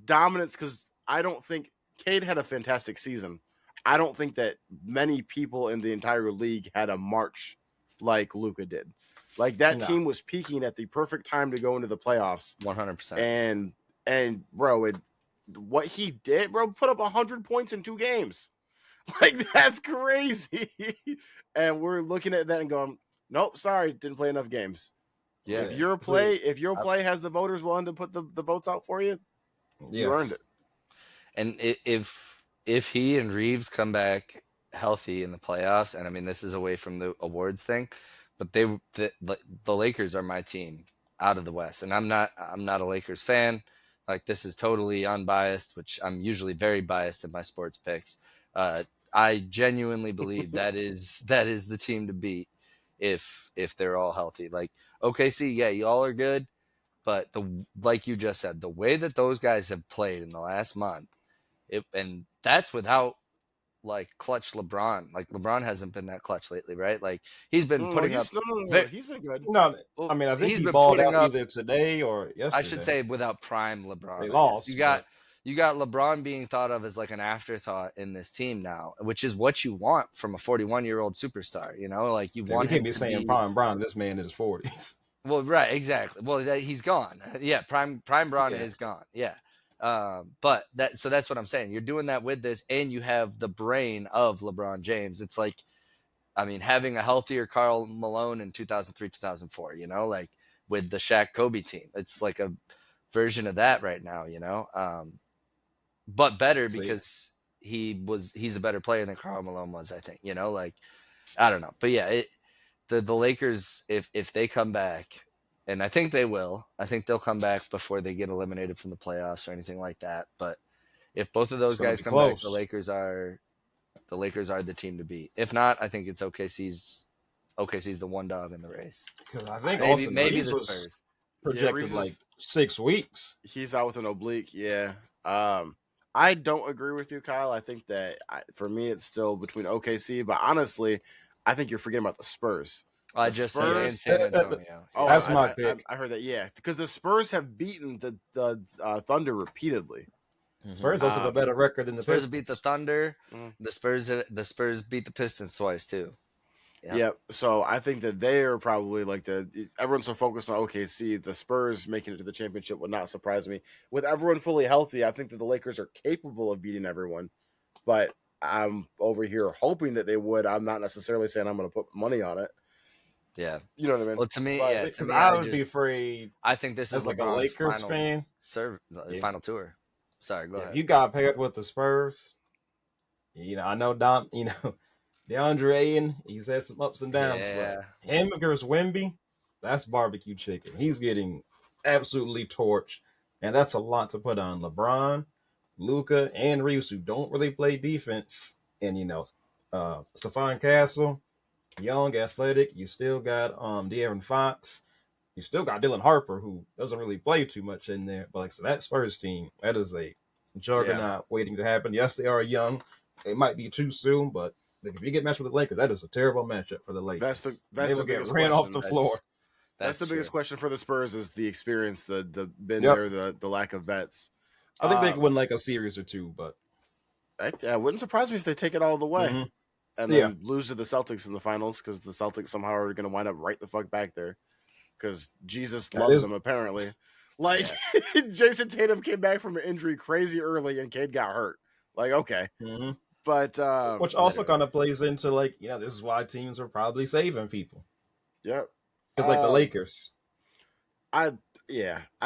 dominance, because I don't think Cade had a fantastic season. I don't think that many people in the entire league had a March like Luka did. Like that team was peaking at the perfect time to go into the playoffs. 100%. And bro, what he did, bro, put up 100 points in 2 games. Like that's crazy. And we're looking at that and going, nope, sorry, didn't play enough games. Yeah. If your play has the voters willing to put the votes out for you, you earned it. And if he and Reeves come back healthy in the playoffs, and I mean this is away from the awards thing, but the Lakers are my team out of the West, and I'm not a Lakers fan. Like this is totally unbiased, which I'm usually very biased in my sports picks. I genuinely believe that is the team to beat if they're all healthy. Like OKC, yeah, you all are good, but like you just said, the way that those guys have played in the last month, and that's without like clutch LeBron. Like LeBron hasn't been that clutch lately, right? Like he's been putting up. No, he's been good. No, I mean I think he balled out either today or yesterday. I should say without prime LeBron. They lost. You got LeBron being thought of as like an afterthought in this team now, which is what you want from a 41-year-old superstar. Like you want. You can't be saying prime Bron. This man in his 40s. Well, right, exactly. Well, he's gone. Yeah, prime Bron is gone. Yeah. But that's what I'm saying. You're doing that with this, and you have the brain of LeBron James. It's like, I mean, having a healthier Karl Malone in 2003, 2004, like with the Shaq Kobe team. It's like a version of that right now, but better because he's a better player than Karl Malone was, I think, like, I don't know. But yeah, the Lakers, if they come back, and I think they will, I think they'll come back before they get eliminated from the playoffs or anything like that. But if both of those guys come back, the Lakers are the team to beat. If not, I think it's OKC's the one dog in the race. Because I think maybe the Spurs projected like 6 weeks. He's out with an oblique. Yeah. I don't agree with you, Kyle. I think that for me, it's still between OKC, but honestly, I think you're forgetting about the Spurs. I just said San Antonio. That's my pick. I heard that, yeah, because the Spurs have beaten the Thunder repeatedly. Spurs also have a better record than the Spurs Pistons. beat the Thunder. The Spurs beat the Pistons twice too. Yeah. So I think that they are probably like everyone's so focused on OKC. The Spurs making it to the championship would not surprise me. With everyone fully healthy, I think that the Lakers are capable of beating everyone. But I'm over here hoping that they would. I'm not necessarily saying I'm going to put money on it. Yeah. You know what I mean? Well, to me, But- yeah. To Because me, I would be afraid I think this as is like a LeBron's Lakers final fan. final tour. Sorry, go If ahead. you got paired with the Spurs, I know DeAndre Ayton, he's had some ups and downs, Yeah. but him against Wemby, that's barbecue chicken. He's getting absolutely torched, and that's a lot to put on LeBron, Luka, and Reeves, who don't really play defense. And Stephon Castle, young, athletic. You still got De'Aaron Fox. You still got Dylan Harper, who doesn't really play too much in there. But so that Spurs team, that is a juggernaut waiting to happen. Yes, they are young. It might be too soon, but if you get matched with the Lakers, that is a terrible matchup for the Lakers. That's they will the get biggest ran off question. the floor. That's the biggest true. question for the Spurs is the experience, the been Yep. there, the lack of vets. I think they could win like a series or two, but it wouldn't surprise me if they take it all the way and then lose to the Celtics in the finals because the Celtics somehow are going to wind up right the fuck back there because Jesus loves them apparently. Like Jason Tatum came back from an injury crazy early and Cade got hurt. Like okay, but which also kind of plays into like this is why teams are probably saving people. Yep, because like the Lakers. I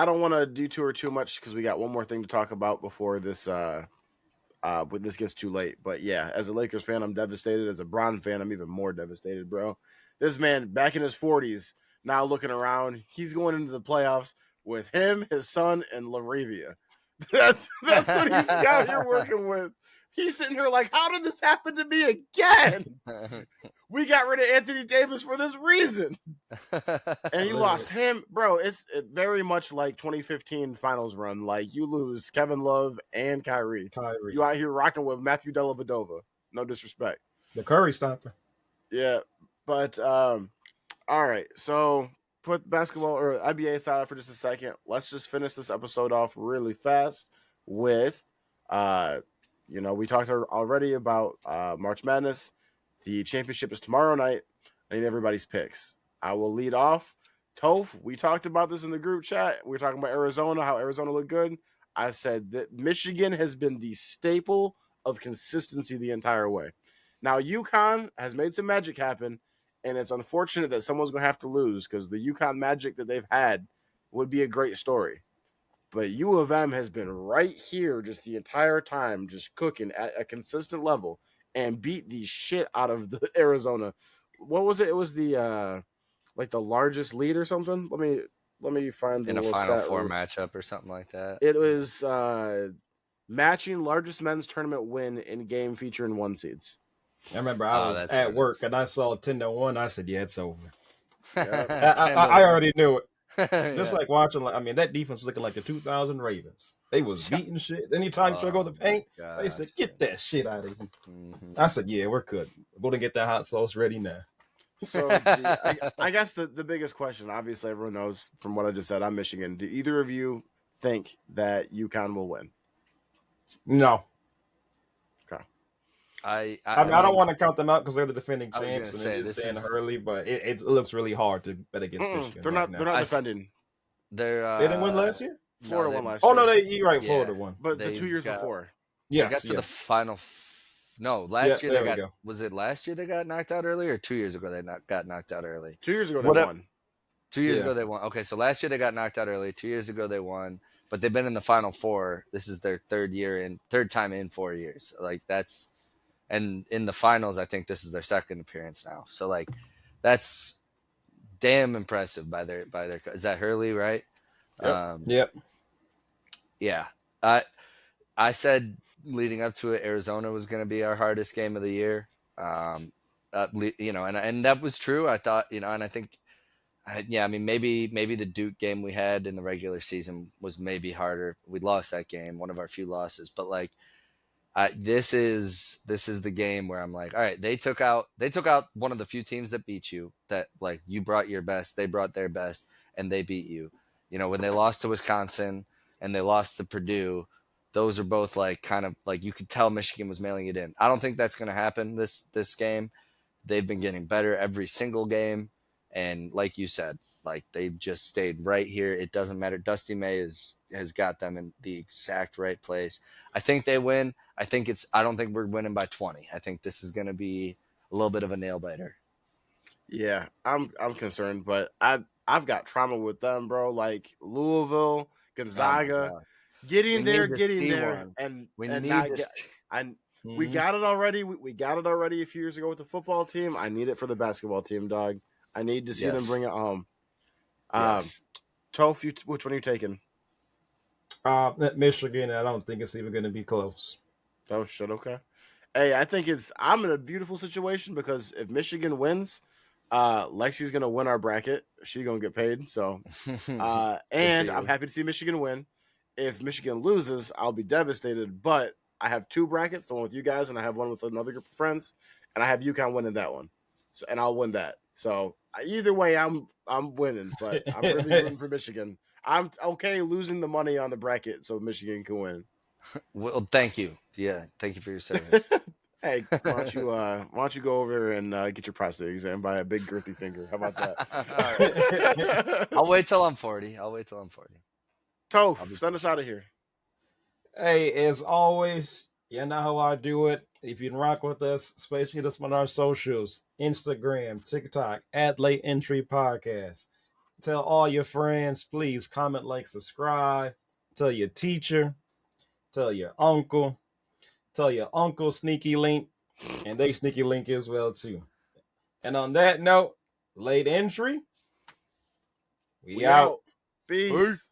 don't want to detour too much because we got one more thing to talk about before this when this gets too late. But yeah, as a Lakers fan, I'm devastated. As a Bron fan, I'm even more devastated, bro. This man back in his 40s, now looking around, he's going into the playoffs with him, his son, and Laravia. That's what he's out here working with. He's sitting here like, how did this happen to me again? We got rid of Anthony Davis for this reason. And he lost him. Bro, it's very much like 2015 finals run. Like, you lose Kevin Love and Kyrie. You out here rocking with Matthew Dellavedova. No disrespect. The Curry stopper. Yeah. But, all right. So, put basketball or NBA aside for just a second. Let's just finish this episode off really fast with... we talked already about March Madness. The championship is tomorrow night. I need everybody's picks. I will lead off. Toph, we talked about this in the group chat. We were talking about Arizona, how Arizona looked good. I said that Michigan has been the staple of consistency the entire way. Now, UConn has made some magic happen, and it's unfortunate that someone's going to have to lose because the UConn magic that they've had would be a great story. But U of M has been right here just the entire time, just cooking at a consistent level and beat the shit out of the Arizona. What was it? It was the the largest lead or something. Let me find the in a little Final stat Four matchup or something like that. It was matching largest men's tournament win in game featuring 1 seeds. I remember I was at work and I saw 10-1. I said, "Yeah, it's over." Yeah. I already knew it. Just like watching, that defense was looking like the 2000 Ravens. They was beating shit. Anytime you try to go to the paint, they said, "Get that shit out of here." I said, "Yeah, we're good. We're gonna get that hot sauce ready now." So I guess the biggest question, obviously everyone knows from what I just said, I'm Michigan. Do either of you think that UConn will win? No. Okay. I don't want to count them out because they're the defending champs and it is Dan Hurley, but it looks really hard to bet against Michigan. They're not defending. They didn't win last year? Florida won last year. Oh no, you're right. Florida won. But the 2 years before. They got to the final. No, last year they got. Was it last year they got knocked out early, or 2 years ago they got knocked out early? 2 years ago they won. 2 years ago they won. Okay, so last year they got knocked out early. 2 years ago they won, but they've been in the Final Four. This is their third time in 4 years. And in the finals, I think this is their second appearance now. So that's damn impressive by their. Is that Hurley, right? Yep. Yeah. I said leading up to it, Arizona was going to be our hardest game of the year. And that was true. I thought, and I think, maybe the Duke game we had in the regular season was maybe harder. We lost that game, one of our few losses, but this is the game where I'm like, all right, they took out one of the few teams that beat you, that you brought your best, they brought their best, and they beat you. When they lost to Wisconsin and they lost to Purdue, those are both you could tell Michigan was mailing it in. I don't think that's going to happen this game. They've been getting better every single game. And like you said, they've just stayed right here. It doesn't matter. Dusty May has got them in the exact right place. I think they win. I don't think we're winning by 20. I think this is going to be a little bit of a nail biter. Yeah, I'm concerned, but I've got trauma with them, bro. Like Louisville, Oh my Gonzaga, god, we getting need there, to getting see there, one. and We and need not to. get. I we Mhm. got it already. We got it already a few years ago with the football team. I need it for the basketball team, dog. I need to see them bring Yes, it home. Um, yes. Toph, which one are you taking? At Michigan, I don't think it's even going to be close. Oh shit, okay. Hey, I'm in a beautiful situation because if Michigan wins, Lexi's gonna win our bracket. She's gonna get paid. So Good for and I'm you. happy to see Michigan win. If Michigan loses, I'll be devastated. But I have two brackets, the one with you guys, and I have one with another group of friends, and I have UConn winning that one. So and I'll win that. So either way, I'm winning. But I'm really rooting for Michigan. I'm okay losing the money on the bracket so Michigan can win. Well, thank you. Yeah, thank you for your service. Hey, why don't you go over and get your prostate exam by a big girthy finger? How about All right. that? I'll wait till I'm 40. I'll wait till I'm 40. I'll Toph, be send us pushing. out of here. Hey, as always, you know how I do it. If you can rock with us, especially this on our socials, Instagram, TikTok, at Late Entry Podcast. Tell all your friends, please comment, like, subscribe. Tell your teacher, tell your uncle, tell your uncle sneaky link, and they sneaky link as well too. And on that note, Late Entry, we We out. out. Peace. Peace.